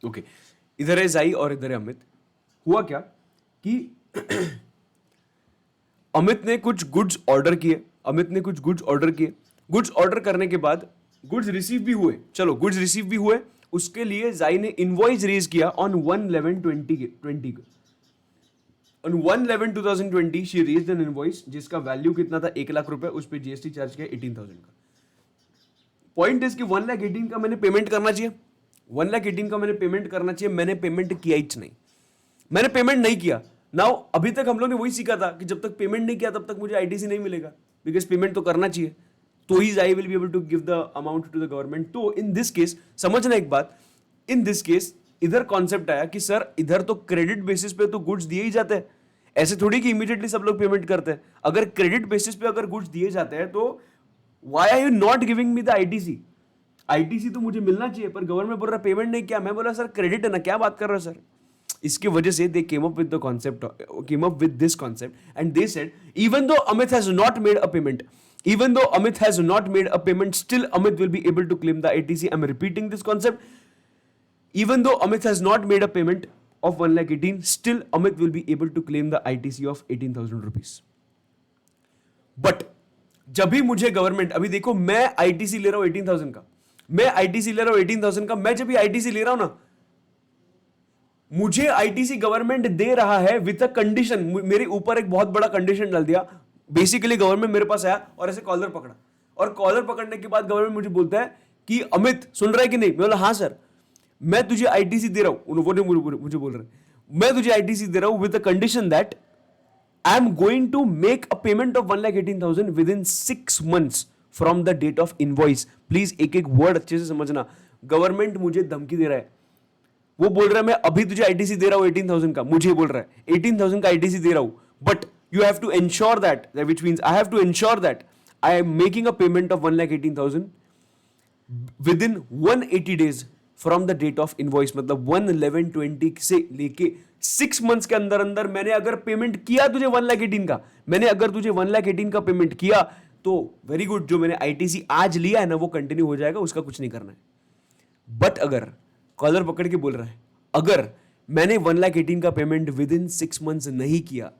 ओके, इधर है जाई और इधर है अमित। हुआ क्या कि अमित ने कुछ गुड्स ऑर्डर किए, गुड्स ऑर्डर करने के बाद गुड्स रिसीव भी हुए, चलो गुड्स रिसीव भी हुए, उसके लिए जाई ने इनवॉइस रेज किया ऑन 1/11/20 को। On 1/11/2020 she raised N invoice जिसका वैल्यू कितना था, 1 लाख रुपए, उस पर जीएसटी चार्ज किया 18,000 का। पॉइंट इज कि 1,18,000 का मैंने पेमेंट करना चाहिए, 1,18,000 का मैंने पेमेंट करना चाहिए, मैंने पेमेंट किया ही नहीं, मैंने पेमेंट नहीं किया। नाउ अभी तक हम लोग ने वही सीखा था कि जब तक पेमेंट नहीं किया तब तक मुझे आईटीसी नहीं मिलेगा, बिकॉज पेमेंट तो करना चाहिए, तो ही I will be able to give the amount to the government. तो इन दिस केस समझना एक बात, इन दिस केस इधर कॉन्सेप्ट आया कि सर इधर तो क्रेडिट बेसिस पे तो गुड्स दिए ही जाते हैं, ऐसे थोड़ी कि इमीडिएटली सब लोग पेमेंट करते हैं। अगर क्रेडिट बेसिस पे अगर गुड्स दिए जाते हैं तो why are you not giving me the ITC? ITC तो मुझे मिलना चाहिए, पर गवर्नमेंट बोल रहा पेमेंट नहीं किया। मैं बोला सर क्रेडिट है ना, क्या बात कर रहे हो सर? इसकी वजह से they came up with the concept, came up with this concept and they said even though Amit has not made a payment, even though Amit has not made a payment, still Amit will be able to claim the ITC. I'm repeating this concept. Even though Amit has not made a payment of 1,18,000, still Amit will be able to claim the ITC of 18,000 rupees. But जब भी मुझे government, अभी देखो मैं ITC ले रहा हूं 18,000 का, मैं ITC ले रहा हूं 18,000 का, मैं जब भी ITC ले रहा हूं ना, मुझे ITC गवर्नमेंट दे रहा है विद अ कंडीशन। मेरे ऊपर एक बहुत बड़ा कंडीशन डाल दिया। बेसिकली गवर्नमेंट मेरे पास आया और ऐसे कॉलर पकड़ा, और कॉलर पकड़ने के बाद गवर्नमेंट मुझे बोलता है कि अमित सुन रहा है कि नहीं? मैं बोला हाँ सर, मैं तुझे आईटीसी दे रहा हूं। वो मुझे बोल रहे हैं मैं तुझे आईटीसी दे रहा हूं with the condition that I am going to make a payment of 1,18,000 within 6 months from the date of invoice. Please एक एक वर्ड अच्छे से समझना। गवर्नमेंट मुझे धमकी दे रहा है, वो बोल रहा है मैं अभी तुझे आईटीसी दे रहा हूं 18,000 का, मुझे बोल रहा है 18,000 का आईटीसी दे रहा हूं, but you have to ensure that, which means I have to ensure that I am making a payment of 1,18,000 within 180 days from the date of invoice। मतलब 1/11/20 से लेके 6 months के अंदर अंदर मैंने अगर पेमेंट किया तुझे 1,18,000 का, मैंने अगर तुझे 1,18,000 का पेमेंट किया तो वेरी गुड, जो मैंने आईटीसी आज लिया है ना वो कंटिन्यू हो जाएगा, उसका कुछ नहीं करना है। बट अगर कॉलर पकड़ के बोल रहा है अगर मैंने 1,18,000 का पेमेंट विद इन 6 months नहीं किया,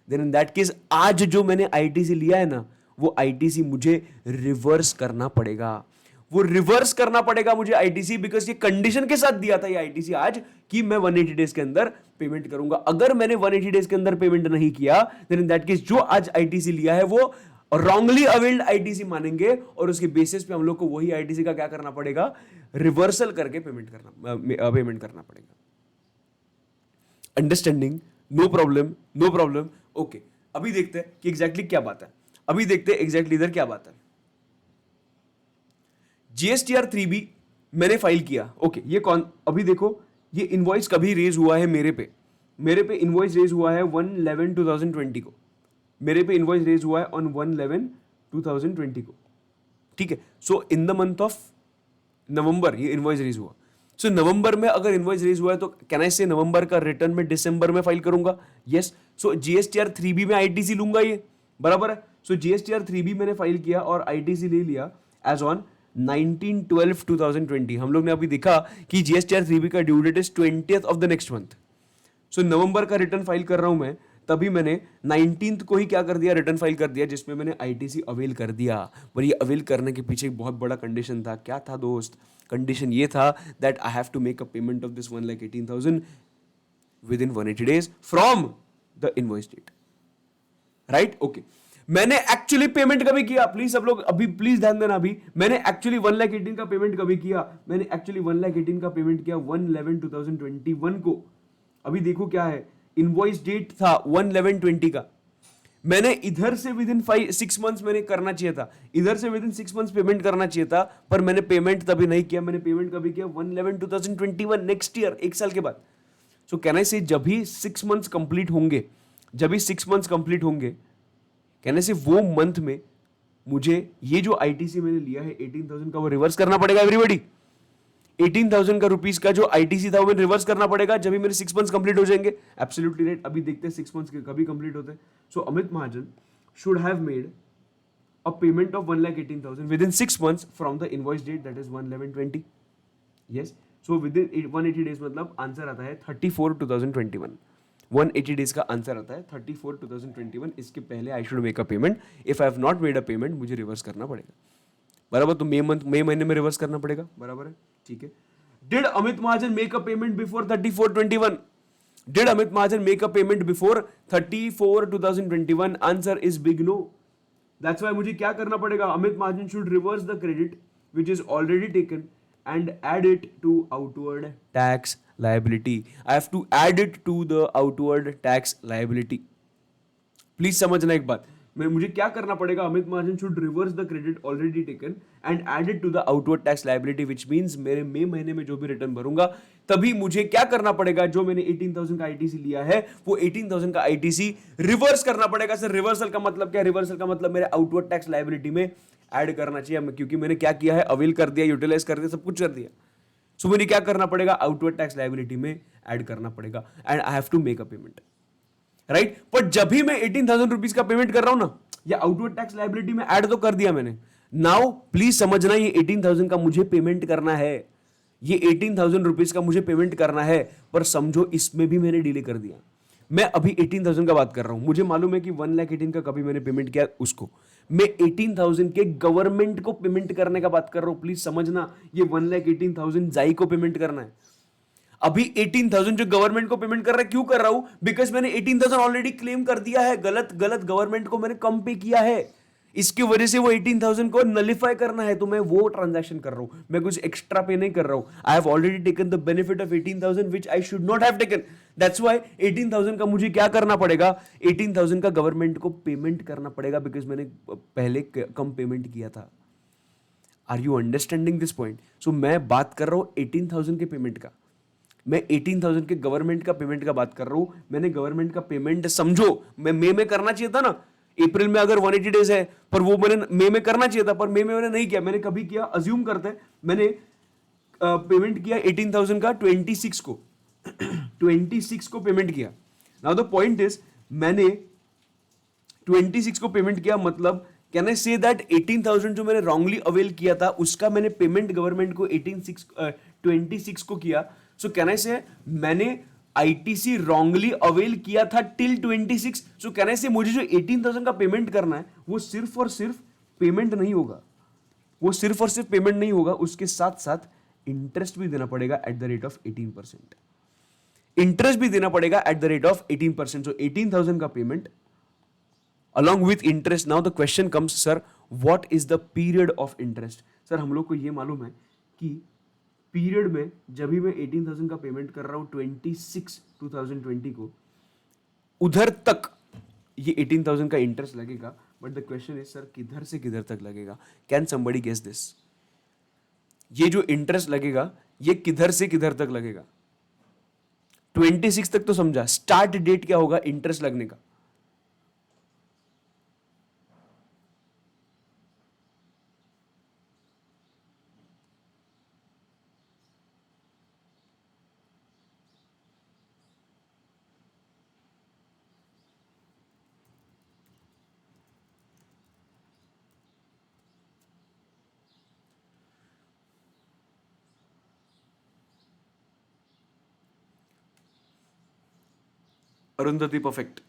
देन इन दैट केस आज जो मैंने आईटीसी लिया है ना वो आईटीसी मुझे रिवर्स करना पड़ेगा, वो रिवर्स करना पड़ेगा मुझे आईटीसी, बिकॉज ये कंडीशन के साथ दिया था ये आईटीसी आज कि मैं 180 डेज के अंदर पेमेंट करूंगा। अगर मैंने 180 डेज के अंदर पेमेंट नहीं किया देन इन दैट केस जो आज आईटीसी लिया है वो रॉन्गली अवेल्ड आईटीसी मानेंगे, और उसके बेसिस पे हम लोग को वही आईटीसी का क्या करना पड़ेगा, रिवर्सल करके पेमेंट करना पड़ेगा। Understanding? No problem, no problem. Okay, अभी देखते हैं कि एग्जैक्टली क्या बात है, अभी देखते हैं एग्जैक्टली इधर क्या बात है। जीएसटीआर 3B मैंने फाइल किया। ओके, ये कौन, अभी देखो ये इनवॉइस कभी रेज हुआ है मेरे पे इनवॉइस रेज हुआ है 1/11/2020 को, मेरे पे इनवॉइस रेज हुआ है ऑन 1/11/2020 को, ठीक है। So in the month of November ये इनवॉइस रेज हुआ। सो नवंबर में अगर इनवॉइस रेज हुआ है तो कैन आई से नवंबर का रिटर्न में दिसंबर में फाइल करूंगा? यस। सो जीएसटीआर 3B में आईटीसी लूंगा, ये बराबर है। सो जीएसटीआर 3B मैंने फाइल किया और आईटीसी ले लिया एज ऑन 19/12/2020। हम लोग ने अभी देखा कि जीएसटीआर 3B का due date is 20th of the next month. So नवंबर का रिटर्न फाइल कर रहा हूं मैं, तभी मैंने 19th को ही क्या कर दिया, रिटर्न फाइल कर दिया, जिसमें मैंने आईटीसी अवेल कर दिया। पर ये अवेल करने के पीछे एक बहुत बड़ा कंडीशन था। क्या था दोस्त? कंडीशन ये था that I have to make a payment of this 1,18,000 within 180 days from the invoice date. Right, okay. मैंने एक्चुअली पेमेंट कभी किया, प्लीज सब लोग अभी प्लीज ध्यान देना। अभी मैंने एक्चुअली 1,18,000 का पेमेंट कभी किया? मैंने एक्चुअली 1,18,000 का पेमेंट किया 1/11/2021 को। अभी देखो क्या है, इनवॉइस डेट था 1/11/20 का। मैंने इधर से विद इन 6 मंथ्स मैंने करना चाहिए था, इधर से विद इन 6 मंथ्स पेमेंट करना चाहिए था, पर मैंने पेमेंट तभी नहीं किया। मैंने पेमेंट कभी किया 1/11/2021, नेक्स्ट ईयर, एक साल के बाद। सो कैन आई से जब भी 6 मंथ्स कंप्लीट होंगे, जब भी 6 मंथ्स कंप्लीट होंगे, कहने से वो मंथ में मुझे ये जो आईटीसी मैंने लिया है 18,000 का, वो रिवर्स करना पड़ेगा एवरीबॉडी। 18,000 का रुपीस का जो आईटीसी था वो मैंने रिवर्स करना पड़ेगा जब भी मेरे 6 मंथ्स कंप्लीट हो जाएंगे। Absolutely right. अभी देखते हैं 6 मंथ्स कभी कंप्लीट होते हैं। So Amit Mahajan should have made a payment of 1,18,000 within 6 months from the invoice date, that is 1/11/20। Yes, so within 180 days, मतलब आंसर आता है 34/2021। 180 डेज का आंसर आता है 34/2021। इसके पहले I should make a payment. If I have not made a payment, मुझे reverse करना पड़ेगा। बराबर, तो मई महीने में रिवर्स करना पड़ेगा। बराबर है, ठीक है। Did Amit Mahajan make a payment before 34/21? Did Amit Mahajan make a payment before 34/2021? Answer is big no. That's why मुझे क्या करना पड़ेगा? Amit Mahajan should reverse the credit which is already taken and add it to outward tax liability. I have to add it to the outward tax liability. Please समझना एक बात, मैं मुझे क्या करना पड़ेगा? Amit Mahajan should reverse the credit already taken and add it to the outward tax liability, which means मेरे मई महीने में जो भी रिटर्न भरूंगा तभी मुझे क्या करना पड़ेगा? जो मैंने 18,000 का आईटीसी लिया है वो 18,000 का आईटीसी रिवर्स करना पड़ेगा। सर रिवर्सल का मतलब क्या? रिवर्सल का मतलब मेरे आउटवर्ड टैक्स लाइबिलिटी में ऐड करना चाहिए, क्योंकि मैंने क्या किया है? अवेल कर दिया, यूटिलाइज कर दिया, सब कुछ कर दिया। सो मुझे क्या करना पड़ेगा? आउटवर्ड टैक्स लाइबिलिटी में ऐड करना पड़ेगा and I have to make a payment. Right, पर जब भी मैं 18,000 रुपीज का पेमेंट कर रहा हूं ना, या आउटवर्ड टैक्स लाइबिलिटी में ऐड तो कर दिया मैंने। नाउ प्लीज समझना, ये 18,000 का मुझे पेमेंट करना है, ये 18,000 रुपीज का मुझे पेमेंट करना है, पर समझो इसमें भी मैंने डिले कर दिया। मैं अभी 18,000 का बात कर रहा हूं, मुझे मालूम है कि 1,18,000 का कभी मैंने पेमेंट किया उसको। मैं 18,000 के गवर्नमेंट को पेमेंट करने का बात कर रहा हूं। प्लीज समझना, ये 1,18,000 जाई को पेमेंट करना है। अभी 18,000 जो गवर्नमेंट को पेमेंट कर रहा है, क्यों कर रहा हूं? बिकॉज मैंने 18,000 ऑलरेडी क्लेम कर दिया है, गलत गलत गवर्नमेंट को मैंने कम पे किया है, इसकी वजह से वो 18,000 को नलिफाई करना है, तो मैं वो ट्रांजैक्शन कर रहा हूं, मैं कुछ एक्स्ट्रा पे नहीं कर रहा हूं। I have already taken the benefit of 18,000 which I should not have taken. That's why 18,000 का मुझे क्या करना पड़ेगा? 18,000 का गवर्नमेंट को पेमेंट करना पड़ेगा, बिकॉज मैंने पहले कम पेमेंट किया था। Are you understanding this point? So मैं बात कर रहा हूं 18,000 के पेमेंट का, मैं 18,000 के गवर्नमेंट का पेमेंट का बात कर रहा हूं। मैंने गवर्नमेंट का पेमेंट, समझो, मैं मई में करना चाहिए था ना। अप्रैल में अगर 180 डेज है, पर वो मैंने मई में करना चाहिए था, पर मई में मैंने नहीं किया। मैंने कभी किया? अज्यूम करते हैं मैंने पेमेंट किया 18,000 का 26 को 26 को पेमेंट किया। नाउ द पॉइंट इज, मैंने 26 को पेमेंट किया, मतलब कैन आई से दैट 18,000 जो मैंने रॉन्गली अवेल किया था उसका मैंने पेमेंट गवर्नमेंट को 26 को किया। सो कैन आई से मैंने आईटीसी रॉन्गली अवेल किया था टिल 26। सो कैन आई से मुझे जो 18,000 का पेमेंट करना है वो सिर्फ और सिर्फ पेमेंट नहीं होगा, वो सिर्फ और सिर्फ पेमेंट नहीं होगा, उसके साथ साथ इंटरेस्ट भी देना पड़ेगा eight the rate of 18%। Interest भी देना पड़ेगा एट द रेट ऑफ 18%। सो 18,000 का payment along with interest. Now the question comes, sir, what is the period of interest? Sir हम लोग को ये मालूम है कि पीरियड में जब भी मैं 18,000 का पेमेंट कर रहा हूं 26/2020 को, उधर तक ये 18,000 का इंटरेस्ट लगेगा। But the question is, sir किधर से किधर तक लगेगा? Can somebody guess this? ये जो इंटरेस्ट लगेगा ये किधर से किधर तक लगेगा? 26 तक तो समझा, स्टार्ट डेट क्या होगा इंटरेस्ट लगने का? Arundhati perfect,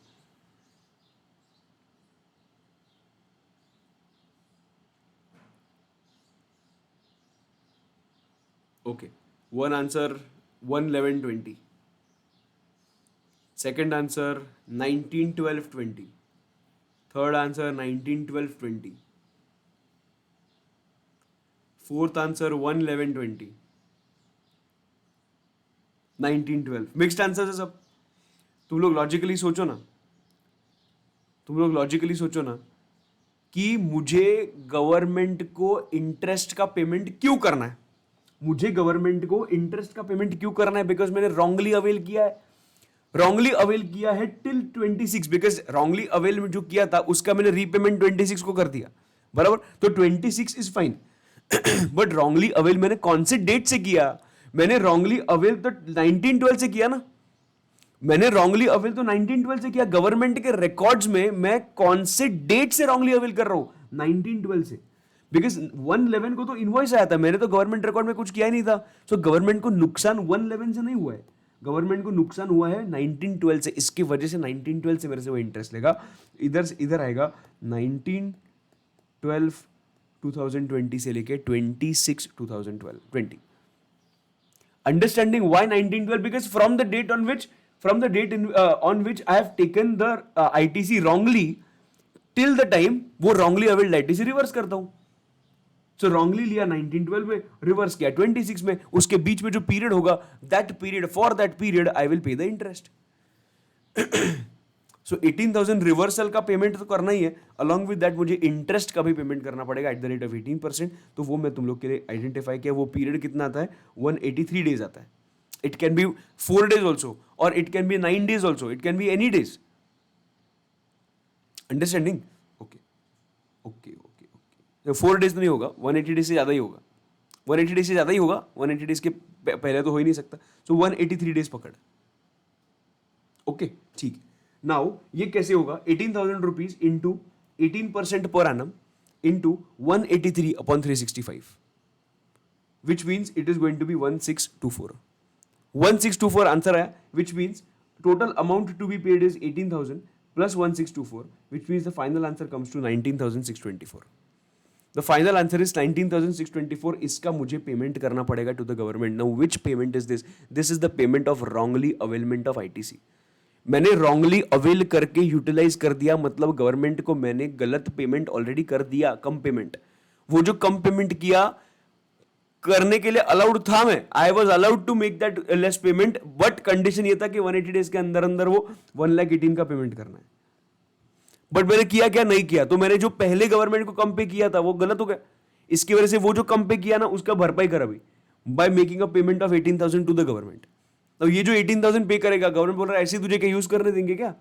Okay. One answer 11120. Second answer 191220. Third answer 191220. Fourth answer 11120. 1912. Mixed answer है सब. तुम लोग लॉजिकली सोचो ना, तुम लोग लॉजिकली सोचो ना कि मुझे गवर्नमेंट को इंटरेस्ट का पेमेंट क्यों करना है. मुझे गवर्नमेंट को इंटरेस्ट का पेमेंट क्यों करना है? बिकॉज मैंने रॉन्गली अवेल किया है. रॉन्गली अवेल किया है टिल 26. बिकॉज रॉन्गली अवेल में जो किया था उसका मैंने रीपेमेंट 26 को कर दिया, बराबर. तो 26 is fine. But wrongly avail मैंने कौन से डेट से किया? मैंने रॉन्गली अवेल तो 1912 से किया ना. मैंने रॉन्गली अवेल तो 1912 से किया. गवर्नमेंट के रिकॉर्ड्स में मैं कौन से डेट से रॉन्गली अवेल कर रहा हूं? 1912 से. बिकॉज 111 को तो इनवॉइस आया था, मैंने तो गवर्नमेंट रिकॉर्ड में कुछ किया ही नहीं था. सो गवर्नमेंट को नुकसान 111 से नहीं हुआ है, गवर्नमेंट को नुकसान हुआ है 1912 से. इसकी वजह से 1912 से मेरे से वो इंटरेस्ट लेगा. इधर आएगा 1912 2020 से लेके 26 2020. Understanding why 1912? Because from the date on which I have taken the ITC wrongly till the time वो wrongly availed ITC रिवर्स करता हूं. So wrongly लिया 1912 में, रिवर्स किया 26 में. उसके बीच में जो पीरियड होगा, for that period I will pay the interest. So 18,000 reversal का पेमेंट तो करना ही है. अलॉन्ग विद दैट मुझे इंटरेस्ट का भी पेमेंट करना पड़ेगा एट द रेट ऑफ 18%. तो वो मैं तुम लोग के लिए आइडेंटिफाई किया. वो पीरियड कितना आता है? 183 डेज आता है. It can be 4 days also, और it can be 9 days also, it can be any days. Understanding? Okay okay okay okay. 4 days तो नहीं होगा, 180 days से ज़्यादा ही होगा. 180 days से ज़्यादा ही होगा. 180 days के पहले तो हो ही नहीं सकता. सो 183 days पकड़. ओके ठीक. नाउ ये कैसे होगा? 18,000 rupees into 18% per annum into 183 upon 365, which means it is going to be 1624. 1624 answer है, which means total amount to be paid is 18,000 plus 1624, which means the final answer comes to 19,624. The final answer is 19,624. इसका मुझे payment करना पड़ेगा to the government. Now which payment is this? This is the payment of wrongly availment of ITC. मैंने wrongly avail करके utilise कर दिया, मतलब government को मैंने गलत पेमेंट ऑलरेडी कर दिया, कम पेमेंट. वो जो कम पेमेंट किया करने के लिए अलाउड था मैं, I was allowed to make that less payment, but condition ये था कि 180 डेज के अंदर अंदर वो 1,18,000 का पेमेंट करना है. बट मैंने किया क्या? नहीं किया. तो मैंने जो पहले गवर्नमेंट को कम पे किया था वो गलत हो गया. इसकी वजह से वो जो कम पे किया ना उसका भरपाई कर अभी by making a payment of 18,000 to the government. तो ये जो 18,000 पे करेगा, गवर्नमेंट बोल रहा है ऐसे तुझे क्या यूज करने देंगे क्या?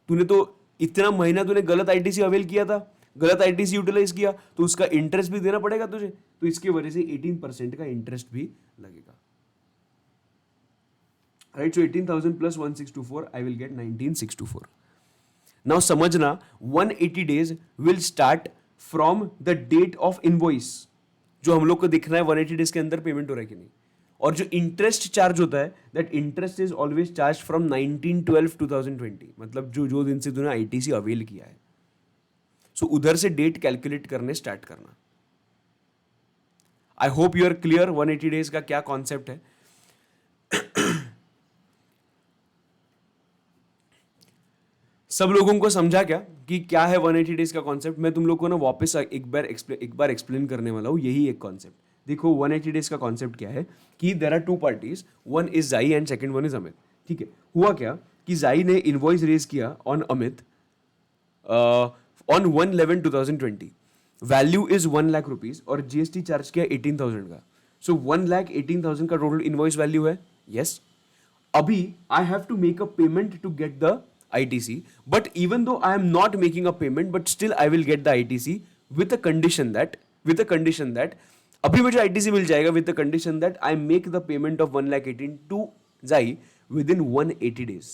तूने तो इतना महीना तूने गलत आईटीसी अवेल किया था, गलत आईटीसी यूटिलाइज किया, तो उसका इंटरेस्ट भी देना पड़ेगा तुझे. तो इसकी वजह से 18% का इंटरेस्ट भी लगेगा. Right. So 18,000 plus 1624 I will get 19,624. Now समझना, 180 days will start from the date of invoice. जो हम लोग को दिखना है 180 डेज के अंदर पेमेंट हो रहा है कि नहीं. और जो इंटरेस्ट चार्ज होता है, that interest is always charge from 19/12/2020, मतलब जो दिन से तूने आईटीसी अवेल किया है. सो उधर से डेट कैलकुलेट करने स्टार्ट करना. I hope you are clear 180 days का क्या कॉन्सेप्ट है. सब लोगों को समझा क्या कि क्या है 180 डेज का कॉन्सेप्ट? मैं तुम लोग को ना वापस एक बार एक्सप्लेन करने वाला हूं. यही एक कॉन्सेप्ट. देखो 180 डेज का कॉन्सेप्ट क्या है कि there are two parties, one is Jai and second one is Amit. ठीक है. हुआ क्या कि जाई ने इनवॉइस रेज किया on Amit on 1/11/2020. Value is 1 lakh rupees और जीएसटी चार्ज किया 18,000 का. सो 1,18,000 का टोटल इनवॉइस वैल्यू है. यस. अभी I have to make a payment to get the ITC, but even though I am not making a payment, but still I will get the ITC with a condition that अभी मुझे ITC मिल जाएगा with the condition that I make the payment of 1,18,000 to Zai within 180 days.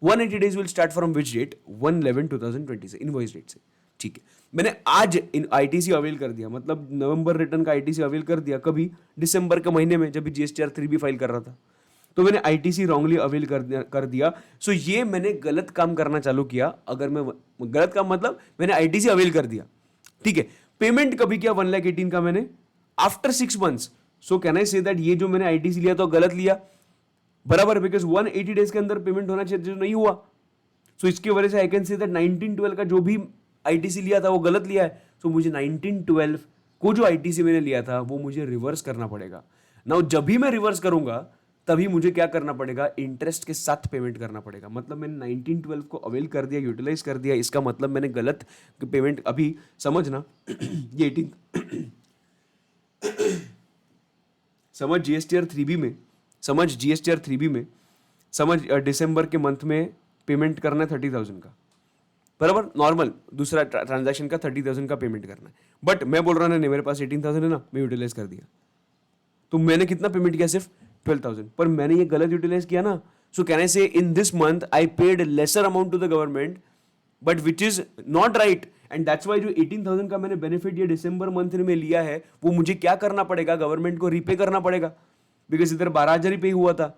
180 days will start from which date? 1/11/2020 से, invoice date से. ठीक है. मैंने आज ITC avail कर दिया, मतलब नवंबर रिटर्न का ITC अवेल कर दिया. कभी दिसंबर के महीने में जब GSTR 3B फाइल कर रहा था, तो मैंने आईटीसी रॉन्गली अवेल कर दिया. सो ये मैंने गलत काम करना चालू किया. अगर मैं गलत काम मतलब मैंने आईटीसी अवेल कर दिया. ठीक है. पेमेंट कभी किया 1,18,000 का मैंने after 6 months. So can I say that ये जो मैंने आईटीसी लिया तो गलत लिया? बराबर, बिकॉज 180 डेज के अंदर पेमेंट होना चाहिए, जो नहीं हुआ। सो इसकी वजह से आई कैन से दैट 1912 का जो भी आईटीसी लिया था वो गलत लिया है। सो मुझे 1912 को जो आईटीसी मैंने लिया था वो मुझे रिवर्स करना पड़ेगा। नाउ जब भी मैं रिवर्स करूंगा तभी मुझे क्या करना पड़ेगा? इंटरेस्ट के साथ पेमेंट करना पड़ेगा। मतलब मैंने 1912 को अवेल कर दिया, यूटिलाइज कर दिया, इसका मतलब मैंने गलत पेमेंट, अभी समझना ये 18 समझ जीएसटीआर 3B में, समझ जीएसटीआर 3B में, समझ दिसंबर के मंथ में पेमेंट करना है 30,000 का, बराबर, नॉर्मल दूसरा ट्रांजैक्शन का 30,000 का पेमेंट करना है। बट मैं बोल रहा नहीं, मेरे पास 18,000 है ना, मैं यूटिलाइज कर दिया। तो मैंने कितना पेमेंट किया? सिर्फ 12,000, पर मैंने ये गलत यूटिलाइज किया ना। सो can I say in this month I paid lesser amount to the government, but which is not right, and that's why जो 18,000 का मैंने बेनिफिट ये दिसंबर मंथ में लिया है वो मुझे क्या करना पड़ेगा? गवर्नमेंट को रीपे करना पड़ेगा, बिकॉज इधर 12,000 ही पे हुआ था।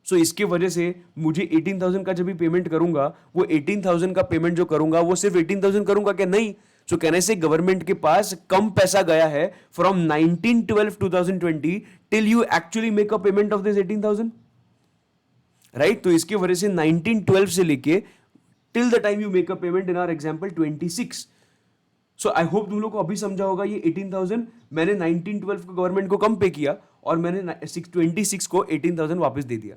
सो इसकी वजह से मुझे 18,000 का जब भी पेमेंट करूंगा, वो 18,000 का पेमेंट जो करूंगा वो सिर्फ 18,000 करूंगा क्या? नहीं। सो कहने से गवर्नमेंट के पास कम पैसा गया है from 1912-2020 till you actually make a payment of this 18,000, right? तो इसकी वजह से 1912 से लेके till the time you make a payment in our example 26। So I hope तुम लोग को अभी समझा होगा। ये 18,000 मैंने 1912 को गवर्नमेंट को कम पे किया और मैंने 26 को 18,000 वापस दे दिया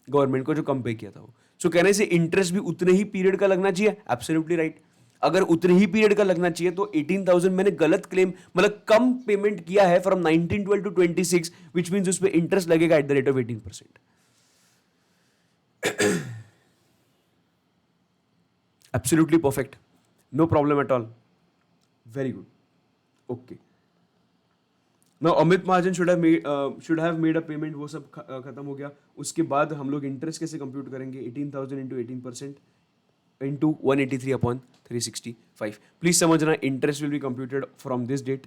गवर्नमेंट को जो कम पे किया था वो। सो कहने से इंटरेस्ट भी उतने ही पीरियड का लगना चाहिए। Absolutely right. अगर उतने ही पीरियड का लगना चाहिए तो 18,000 मैंने गलत क्लेम, मतलब कम पेमेंट किया है फ्रॉम 1912 टू 26, विच मीन्स उस पर इंटरेस्ट लगेगा at the rate of 18%। Absolutely perfect, no problem at all, very good, okay. Now Amit Mahajan should have made a payment, वो सब खत्म हो गया। उसके बाद हम लोग इंटरेस्ट कैसे कंप्यूट करेंगे? 18,000 इंटू 18% इंटू 183 अपॉन 365। प्लीज समझना, interest will be computed from this date,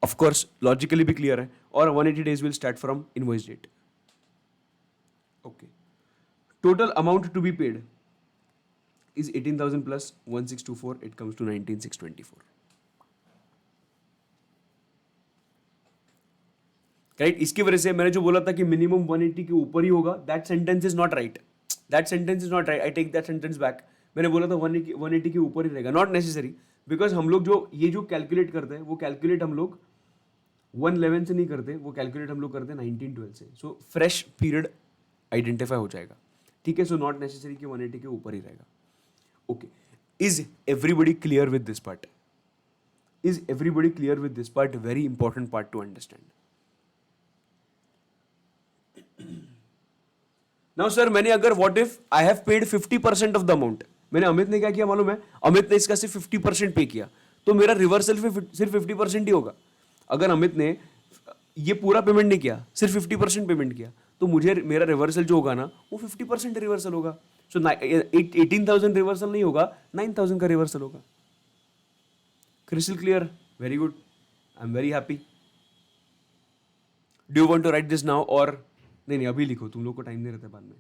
of course logically भी क्लियर है, और 180 days will start from invoice date. Okay, total amount to be paid is 18,000 plus 1624, it comes to 19,624, right? इसकी वजह से मैंने जो बोला था कि मिनिमम 180 के ऊपर ही होगा, that sentence is not right, that sentence is not right, I take that sentence back. मैंने बोला था 180 के ऊपर ही रहेगा, नॉट नेसेसरी, बिकॉज हम लोग जो ये जो कैलकुलेट करते हैं वो कैलकुलेट हम लोग 111 से नहीं करते, वो कैलकुलेट हम लोग करते हैं 1912 से। सो फ्रेश पीरियड आइडेंटिफाई हो जाएगा, ठीक है? सो नॉट नेसेसरी कि 180 के ऊपर ही रहेगा। Okay. Is everybody clear with this part? Is everybody clear with this part? Very important part to understand. Now sir, मैंने अगर what if I have paid 50% of the amount, मैंने अमित ने क्या किया मालूम है? अमित ने इसका सिर्फ 50% पे किया, तो मेरा रिवर्सल सिर्फ 50% ही होगा। अगर अमित ने ये पूरा पेमेंट नहीं किया, सिर्फ 50% पेमेंट किया, तो मुझे मेरा रिवर्सल जो होगा ना वो 50% रिवर्सल होगा। सो 18,000 रिवर्सल नहीं होगा, 9,000 का रिवर्सल होगा। Crystal clear? Very good, I am very happy. Do you want to write this now, और नहीं अभी लिखो, तुम लोग को टाइम नहीं रहता बाद में।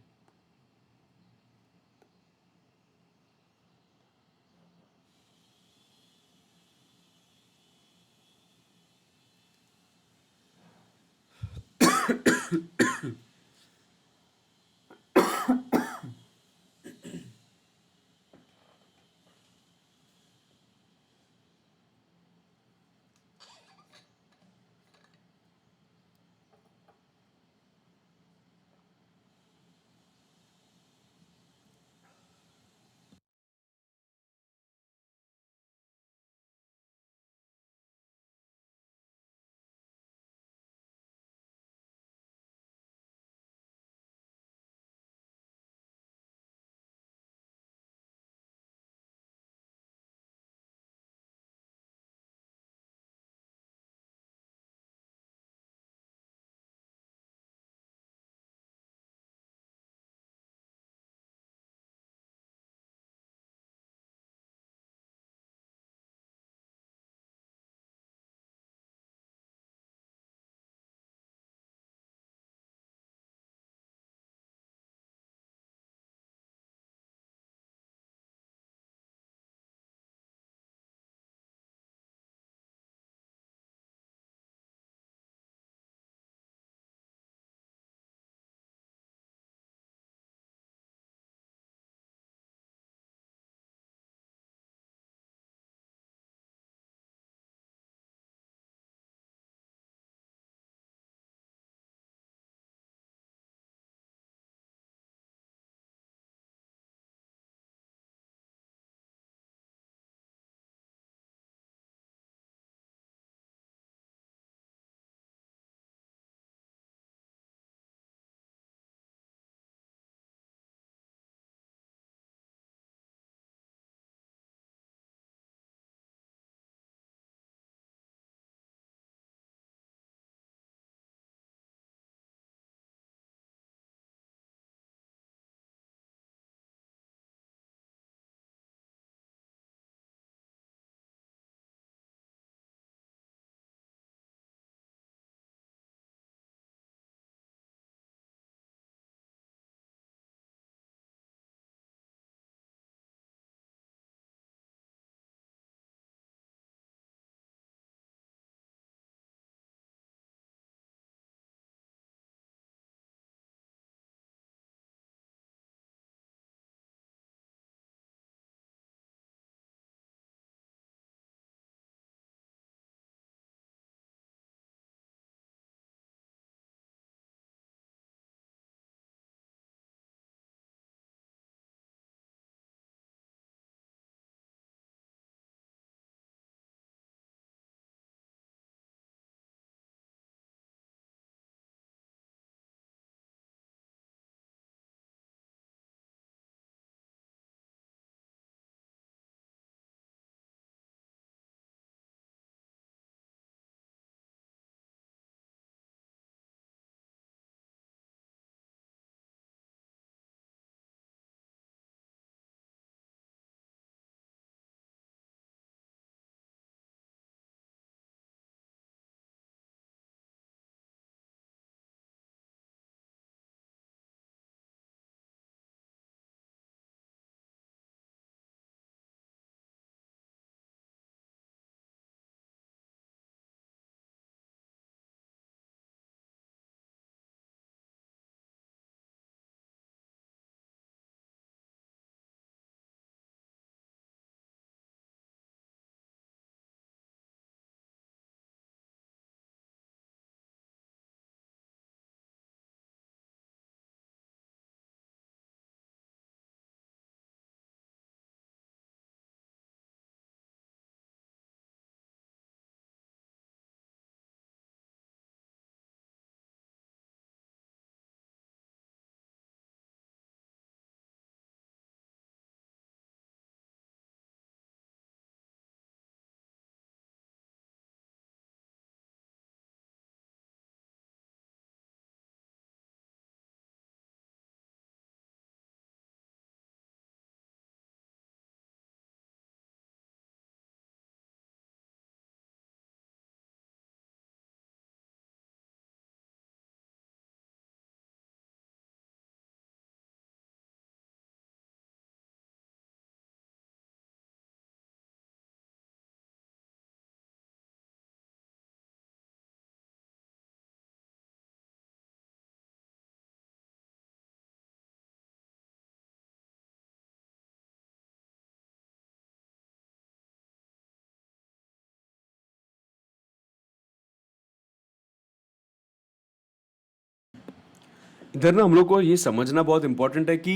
इधर ना हम लोग को ये समझना बहुत इंपॉर्टेंट है कि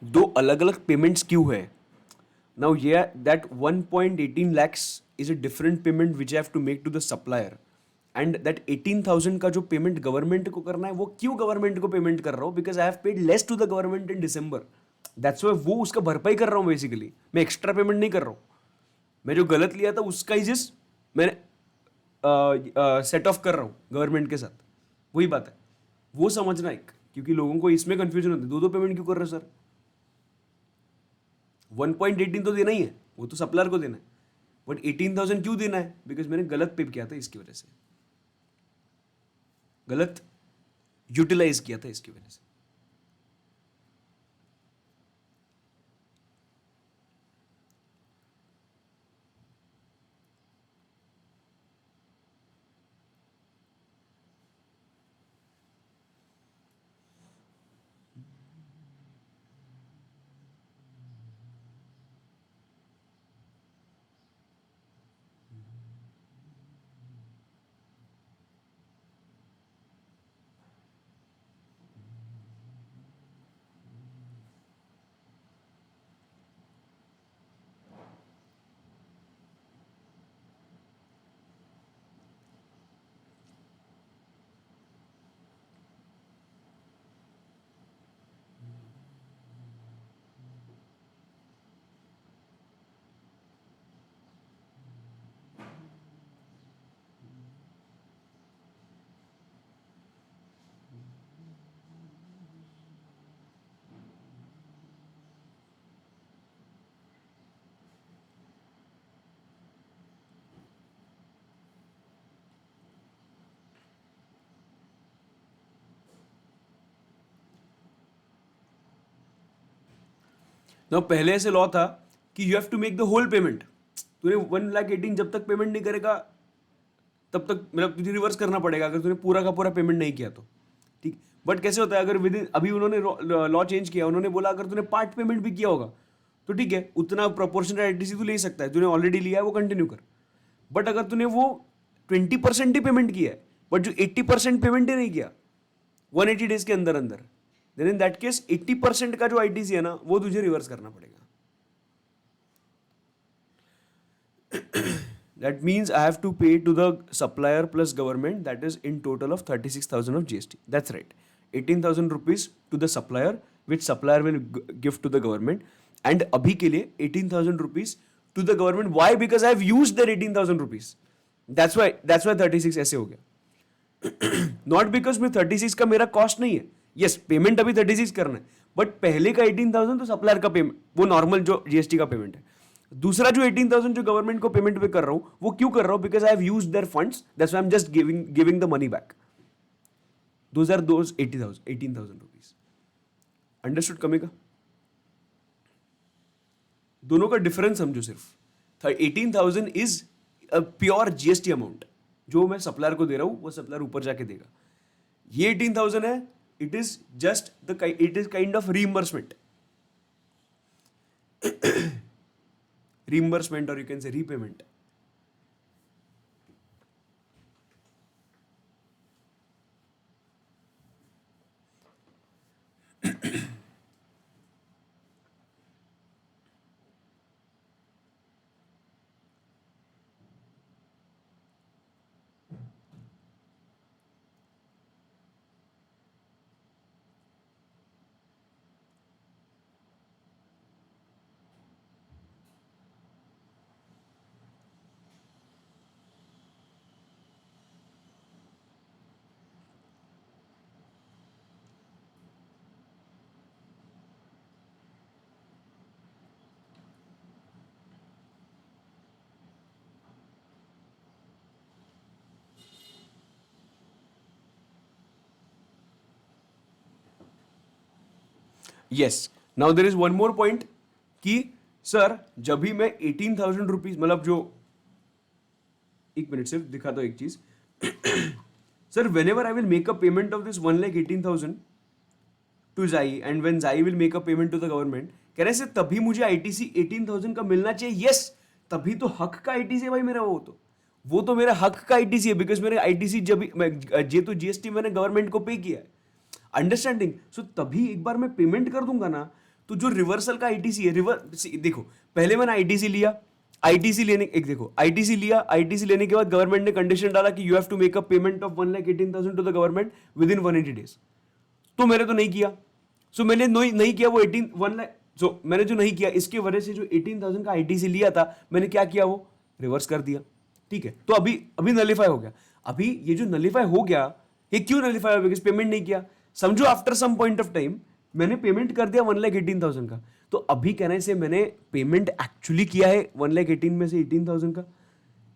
दो अलग अलग पेमेंट्स क्यों है. नाउ ये that 1.18 lakhs is a different payment which I have to make to the supplier, and that 18,000 का जो पेमेंट गवर्नमेंट को करना है वो क्यों गवर्नमेंट को पेमेंट कर रहा हूँ, because I have paid less to the government in December. That's why वो उसका भरपाई कर रहा हूँ बेसिकली. मैं एक्स्ट्रा पेमेंट नहीं कर रहा हूँ. मैं जो गलत लिया था उसका ही जिस मैंने सेट ऑफ कर रहा हूँ गवर्नमेंट के साथ. वही बात है, वो समझना एक, क्योंकि लोगों को इसमें कंफ्यूजन होती है, दो दो पेमेंट क्यों कर रहे हो सर. 1.18 तो देना ही है, वो तो सप्लायर को देना है, बट 18,000 क्यों देना है, बिकॉज मैंने गलत पे किया था, इसकी वजह से गलत यूटिलाइज किया था, इसकी वजह से. ना पहले ऐसे लॉ था कि you have to make the whole payment. तूने 1,18,000 जब तक पेमेंट नहीं करेगा तब तक मतलब तुझे रिवर्स करना पड़ेगा, अगर तूने पूरा का पूरा पेमेंट नहीं किया तो. ठीक, बट कैसे होता है, अगर विद इन अभी उन्होंने लॉ चेंज किया, उन्होंने बोला अगर तूने पार्ट पेमेंट भी किया होगा तो ठीक है, उतना प्रोपोर्शनल आईटीसी तू ले सकता है, तूने ऑलरेडी लिया है वो कंटिन्यू कर. बट अगर तूने वो 20% ही पेमेंट किया है, बट जो 80% पेमेंट ही नहीं किया 180 डेज के अंदर अंदर, देन इन दैट केस 80% का जो आईटीसी है ना वो तुझे रिवर्स करना पड़ेगा. That means I have to pay to the supplier plus government, that is in total of 36,000 of GST. That's right. 18,000 rupees to the supplier, which supplier will give to the government. And abhi ke liye 18,000 rupees to the government. Why? Because I have used their 18,000 rupees. That's why 36 ऐसे हो गया. Not because में 36 का मेरा cost नहीं है. Yes, payment अभी 36 करना है, बट पहले का 18,000 तो सप्लायर का पेमेंट, वो नॉर्मल जो जीएसटी का पेमेंट है. दूसरा जो 18,000 जो गवर्नमेंट को पेमेंट पे कर रहा हूं, वो क्यों कर रहा हूं, because I have used their funds, that's why I am just giving the money back. Those are those 18,000 rupees. Understood कमी का? दोनों का डिफरेंस समझो सिर्फ. 18,000 is a pure GST amount जो मैं सप्लायर को दे रहा हूं, वो सप्लायर ऊपर जाके देगा. ये 18,000 है, it is just it is kind of reimbursement. reimbursement, or you can say repayment. Yes, now there is one more point कि सर जब भी मैं 18,000 रुपीज, मतलब जो, एक मिनट सिर्फ दिखा दो एक चीज. Sir whenever I will make a payment of this 1,18,000 to जाई, एंड वेन जाई will make a payment to the government, कह रहे से तभी मुझे आईटीसी 18,000 का मिलना चाहिए. यस, तभी तो हक का आईटीसी है भाई मेरा. वो तो मेरा हक का आईटीसी है, बिकॉज मेरे आईटीसी जब ये तो जीएसटी मैंने गवर्नमेंट को पे किया है. अंडरस्टैंडिंग? सो तभी एक बार मैं पेमेंट कर दूंगा ना, तो जो रिवर्सल का आईटीसी है, देखो पहले मैंने आईटीसी लिया, आईटीसी लेने एक देखो आईटीसी लिया, आईटीसी लेने के बाद गवर्नमेंट ने कंडीशन डाला कि you have to make a payment of 1,18,000 to the government within 180 days. तो मैंने तो नहीं किया, सो मैंने नहीं किया वो 1 लाख, सो मैंने जो नहीं किया इसकी वजह से जो 18,000 का आईटीसी लिया था मैंने क्या किया, वो रिवर्स कर दिया। ठीक है, तो अभी अभी नलीफाई हो गया। अभी ये जो नलीफाई हो गया, ये क्यों नलीफाई हो? बिकॉज पेमेंट नहीं किया। समझो after some point of time मैंने पेमेंट कर दिया 1,18,000 का, तो अभी कहने से मैंने पेमेंट एक्चुअली किया है 1,18,000 में से 18,000 का,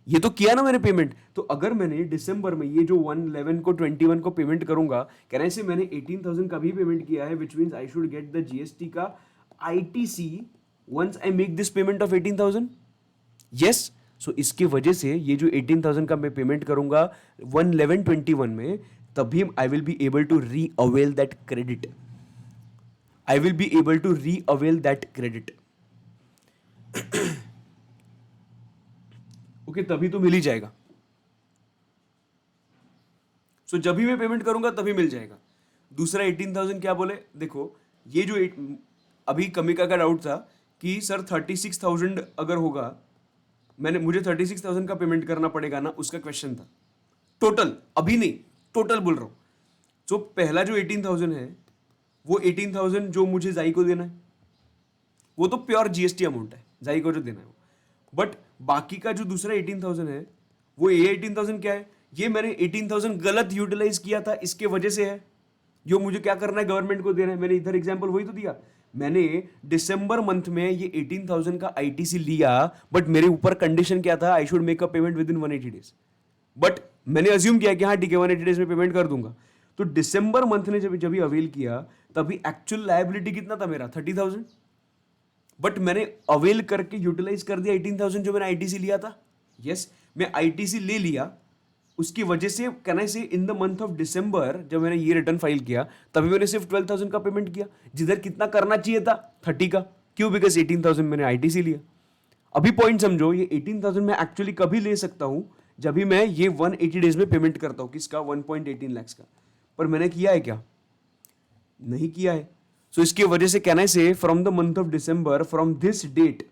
ये तो किया ना मैंने पेमेंट। तो अगर मैंने दिसंबर में ये जो 111 को 21 को पेमेंट करूंगा, कहने से मैंने 18,000 का भी पेमेंट किया है, which means I should get the GST का ITC once I make this payment of 18,000। Yes, so इसकी वजह से ये जो 18,000 का मैं पेमेंट करूंगा 11121 में, तभी I will be able to re avail that credit, I will be able to re avail that credit. Okay, तभी तो मिल ही जाएगा। सो जब भी मैं पेमेंट करूंगा तभी मिल जाएगा। दूसरा 18,000 क्या बोले, देखो ये जो अभी कमिका का डाउट था कि सर 36,000 अगर होगा, मुझे 36,000 का पेमेंट करना पड़ेगा ना, उसका क्वेश्चन था टोटल, अभी नहीं टोटल बोल रहा हूं। जो पहला जो 18,000 है वो 18,000 जो मुझे जाई को देना है, वो तो प्योर जीएसटी अमाउंट है, जाई को जो देना है वो। बट बाकी का जो दूसरा 18,000 है, वो ये 18,000 क्या है, ये मैंने 18,000 गलत यूटिलाइज किया था, इसके वजह से है। जो मुझे क्या करना है, गवर्नमेंट को देना है। मैंने इधर एग्जांपल वही तो दिया, मैंने दिसंबर मंथ में ये 18,000 का आईटीसी लिया, बट मेरे ऊपर कंडीशन क्या था, I should make a payment with in 180 days. But मैंने अज्यूम किया कि हाँ ठीक है 180 डेज में पेमेंट कर दूंगा। तो दिसंबर मंथ ने जब अवेल किया, तभी एक्चुअल लायबिलिटी कितना था मेरा, 30,000। बट मैंने अवेल करके यूटिलाइज कर दिया 18,000 जो मैंने आईटीसी लिया था। यस, मैं आईटीसी ले लिया, उसकी वजह से can I say in the month of दिसंबर जब मैंने ये रिटर्न फाइल किया, तभी मैंने सिर्फ 12,000 का पेमेंट किया, जिधर कितना करना चाहिए था 30 का। क्यों? बिकॉज 18,000 मैंने आईटीसी लिया। अभी पॉइंट समझो, ये 18,000 मैं एक्चुअली कभी ले सकता हूं, जब भी मैं ये 180 डेज में पेमेंट करता हूं, किसका, 1.18 लाख का। पर मैंने किया है क्या? नहीं किया है। सो इसकी वजह से can I say from the month of December, from this date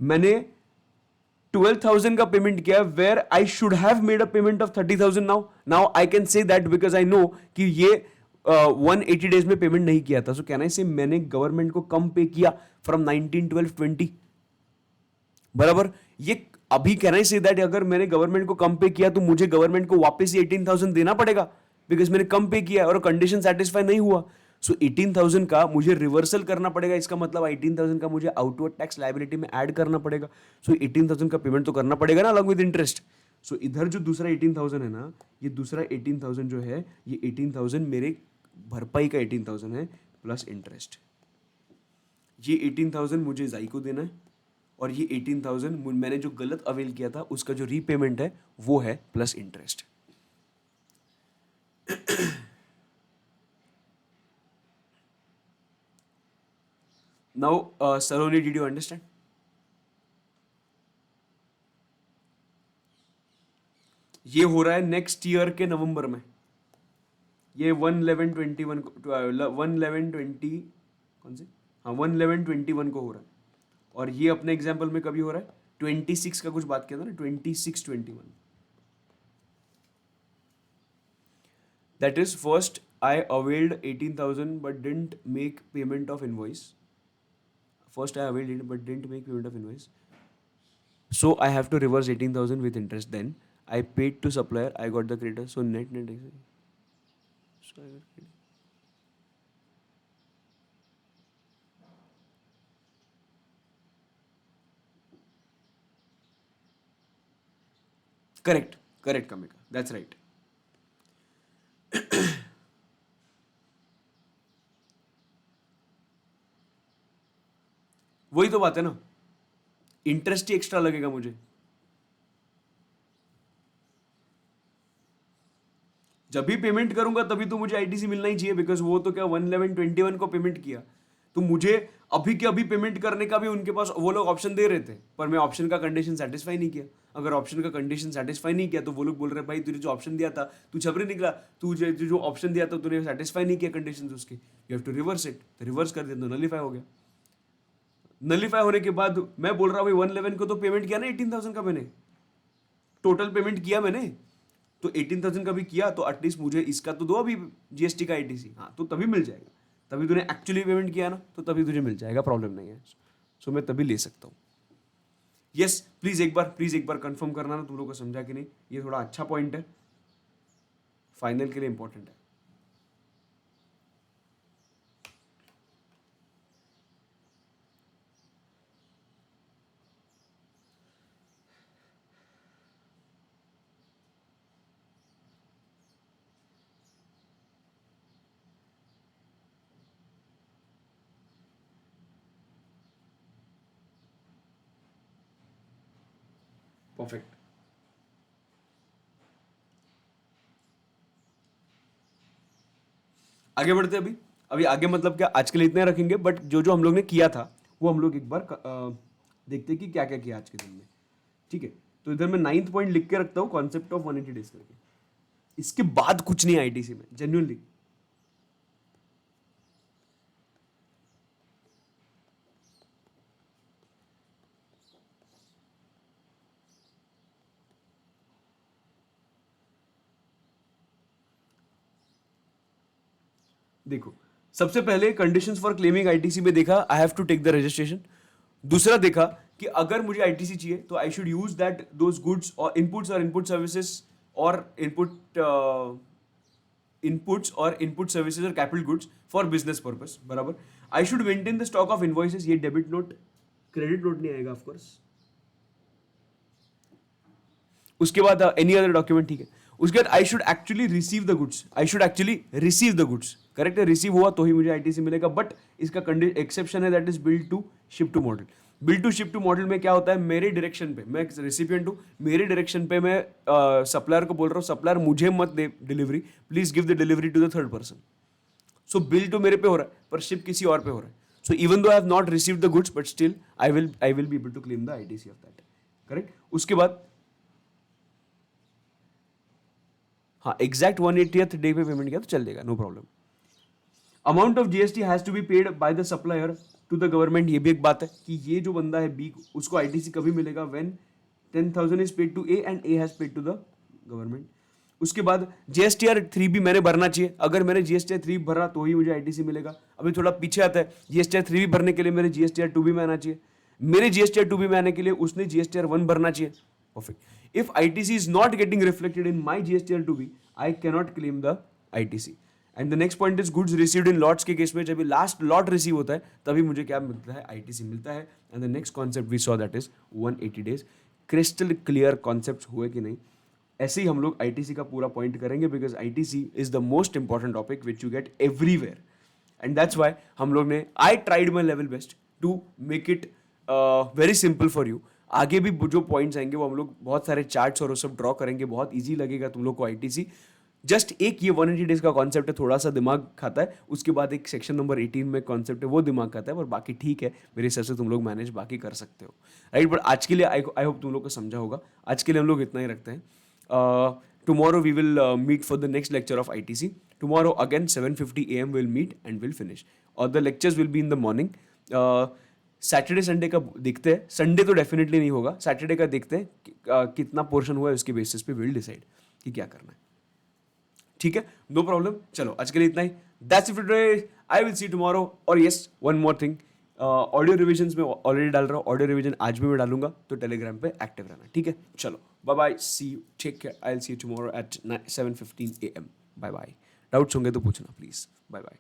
मैंने 12,000 का पेमेंट किया, where I should have made a payment of 30,000। Now I can say that because I know कि ये 180 डेज में पेमेंट नहीं किया था। सो कैन आई से मैंने गवर्नमेंट को कम पे किया फ्रॉम 19, 12, 20 बराबर। ये अभी कैन आई से दैट अगर मैंने गवर्नमेंट को कम पे किया तो मुझे गवर्नमेंट को वापस 18,000 देना पड़ेगा, बिकॉज मैंने कम पे किया और कंडीशन सेटिस्फाई नहीं हुआ। सो 18,000 का मुझे रिवर्सल करना पड़ेगा, इसका मतलब 18,000 का मुझे आउटवर्ड टैक्स लायबिलिटी में ऐड करना पड़ेगा। सो 18,000 का पेमेंट तो करना पड़ेगा ना, अलॉन्ग विद इंटरेस्ट। सो इधर जो दूसरा 18,000 है ना, ये दूसरा 18,000 जो है, ये 18,000 मेरे भरपाई का 18,000 है प्लस इंटरेस्ट। ये 18,000 मुझे जाई को देना है, और ये 18,000 मैंने जो गलत अवेल किया था उसका जो रीपेमेंट है वो है plus interest. Now Saloni, did you understand? ये हो रहा है नेक्स्ट ईयर के नवंबर में, ये 1/11/21 को 1/11/20 कौन से, हाँ 1/11/21 को हो रहा है। और ये अपने एग्जाम्पल में कभी हो रहा है, 26 का कुछ बात किया था ना, 26/21। That is first I availed 18,000 but didn't make payment of invoice. First I availed it but didn't make payment of invoice. So I have to reverse 18,000 with interest. Then I paid to supplier. I got the creditor. So net. So I got credit. Correct. Correct, Kamika. That's right. वही तो बात है ना, interest ही extra लगेगा मुझे। जब भी payment करूंगा तभी तो मुझे आईटीसी मिलना ही चाहिए, बिकॉज वो तो क्या 1/11/21 को पेमेंट किया, तो मुझे अभी के अभी पेमेंट करने का भी उनके पास वो लोग ऑप्शन दे रहे थे, पर मैं ऑप्शन का कंडीशन सेटिस्फाई नहीं किया। अगर ऑप्शन का कंडीशन सेटिस्फाई नहीं किया तो वो लोग बोल रहे हैं भाई तुझे जो ऑप्शन दिया था तू छबरी निकला, तुझे जो ऑप्शन दिया था तूने सेटिस्फाई नहीं किया कंडीशन उसके, you have to reverse it, तो रिवर्स कर दिया तो नलीफाई हो गया। नलीफाई होने के बाद मैं बोल रहा हूँ भाई 111 को तो पेमेंट किया ना 18,000 का, मैंने टोटल पेमेंट किया मैंने, तो 18,000 का भी किया तो एटलीस्ट मुझे इसका तो दो अभी जीएसटी का आईटीसी, हाँ तो तभी मिल जाएगा, तभी तूने एक्चुअली पेमेंट किया ना तो तभी तुझे मिल जाएगा, प्रॉब्लम नहीं है। सो मैं तभी ले सकता हूँ। यस प्लीज एक बार कंफर्म करना ना तुम लोग को समझा कि नहीं, ये थोड़ा अच्छा पॉइंट है, फाइनल के लिए इंपॉर्टेंट है। परफेक्ट। आगे बढ़ते हैं अभी आगे मतलब क्या, आज के लिए इतने रखेंगे, बट जो जो हम लोग ने किया था वो हम लोग एक बार देखते हैं कि क्या क्या किया आज के दिन में। ठीक है, तो इधर मैं 9th पॉइंट लिख के रखता हूँ, कॉन्सेप्ट ऑफ 180 डेज करके। इसके बाद कुछ नहीं आईटीसी में, जेन्युइनली। देखो, सबसे पहले कंडीशंस फॉर क्लेमिंग आईटीसी में देखा I have to take the registration. दूसरा देखा कि अगर मुझे आईटीसी चाहिए तो I should use that those goods और इनपुट सर्विसेज और इनपुट्स और इनपुट सर्विसेज और capital goods for business purpose, बराबर। I should maintain the stock of invoices, ये डेबिट नोट क्रेडिट नोट नहीं आएगा ऑफकोर्स। उसके बाद एनी अदर डॉक्यूमेंट, ठीक है। उसके बाद आई should actually receive the goods, correct है, रिसीव हुआ तो ही मुझे आईटीसी मिलेगा। बट इसका एक्सेप्शन है, that is bill to ship to model. Bill to ship to model में क्या होता है, मेरे डायरेक्शन पे, मैं रेसिपिएंट हूँ, मेरे डायरेक्शन पे मैं सप्लायर को बोल रहा हूँ सप्लायर मुझे मत दे delivery, please give the delivery to the third person. So bill तो मेरे पे हो रहा है पर शिप किसी और पे हो रहा है। So even though I have not received the goods but still I will be able to claim the ITC of that, correct. उसके बाद हाँ एग्जैक्ट 180th डे पे पेमेंट किया तो चल देगा, no problem. Amount of GST has to be paid by the supplier to the government, ये भी एक बात है कि ये जो बंदा है बी, उसको आईटीसी कभी मिलेगा, when 10,000 is paid to A and A has paid to the government. उसके बाद जीएसटीआर 3 भी मैंने भरना चाहिए, अगर मैंने जीएसटीआर 3 भरा तो ही मुझे आईटीसी मिलेगा। अभी थोड़ा पीछे आता है, जीएसटीआर 3 भी भरने के लिए मेरे जीएसटीआर 2 भी में आना चाहिए, मेरे जीएसटीआर 2 भी में आने के लिए उसने जीएसटीआर 1 भरना चाहिए, perfect. If ITC is not getting reflected in my GSTR 2 I cannot claim the ITC. And the next point is goods received in lots के केस में, जब लास्ट लॉट रिसीव होता है तभी मुझे क्या मिलता है, आईटीसी मिलता है। And the next concept we saw that is 180 days. Crystal clear concept हुए कि नहीं, ऐसे ही हम लोग आईटीसी का पूरा पॉइंट करेंगे, because ITC is the most important topic which you get everywhere. And that's why हम लोग ने, I tried my level best to make it very simple for you. आगे भी जो पॉइंट्स आएंगे वो हम लोग बहुत सारे चार्ट्स और वो सब ड्रॉ करेंगे, बहुत ईजी लगेगा तुम लोग को आईटीसी। जस्ट एक ये 180 डेज का कॉन्सेप्ट है, थोड़ा सा दिमाग खाता है, उसके बाद एक सेक्शन नंबर 18 में कॉन्सेप्ट है वो दिमाग खाता है, और बाकी ठीक है, मेरे हिसाब से तुम लोग मैनेज बाकी कर सकते हो, राइट। बट आज के लिए आई होप तुम लोग को समझा होगा, आज के लिए हम लोग इतना ही रखते हैं। Tomorrow we will meet for the next lecture of ITC. Tomorrow again 7:50 AM will meet and will finish, और the lectures will be in the morning. Saturday Sunday का देखते हैं, संडे तो डेफिनेटली नहीं होगा, सैटरडे का देखते हैं कितना पोर्शन हुआ है, उसके बेसिस पे विल डिसाइड कि क्या करना है, ठीक है, नो प्रॉब्लम। चलो आज के लिए इतना ही, that's it for today, I will see tomorrow. और yes one more thing, audio revisions में ऑलरेडी डाल रहा हूँ, ऑडियो रिविजन आज भी मैं डालूंगा, तो टेलीग्राम पे एक्टिव रहना, ठीक है। चलो bye bye, see you, take care, I will see you tomorrow at 7:15 AM। Bye bye, doubts होंगे तो पूछना प्लीज, बाय बाय।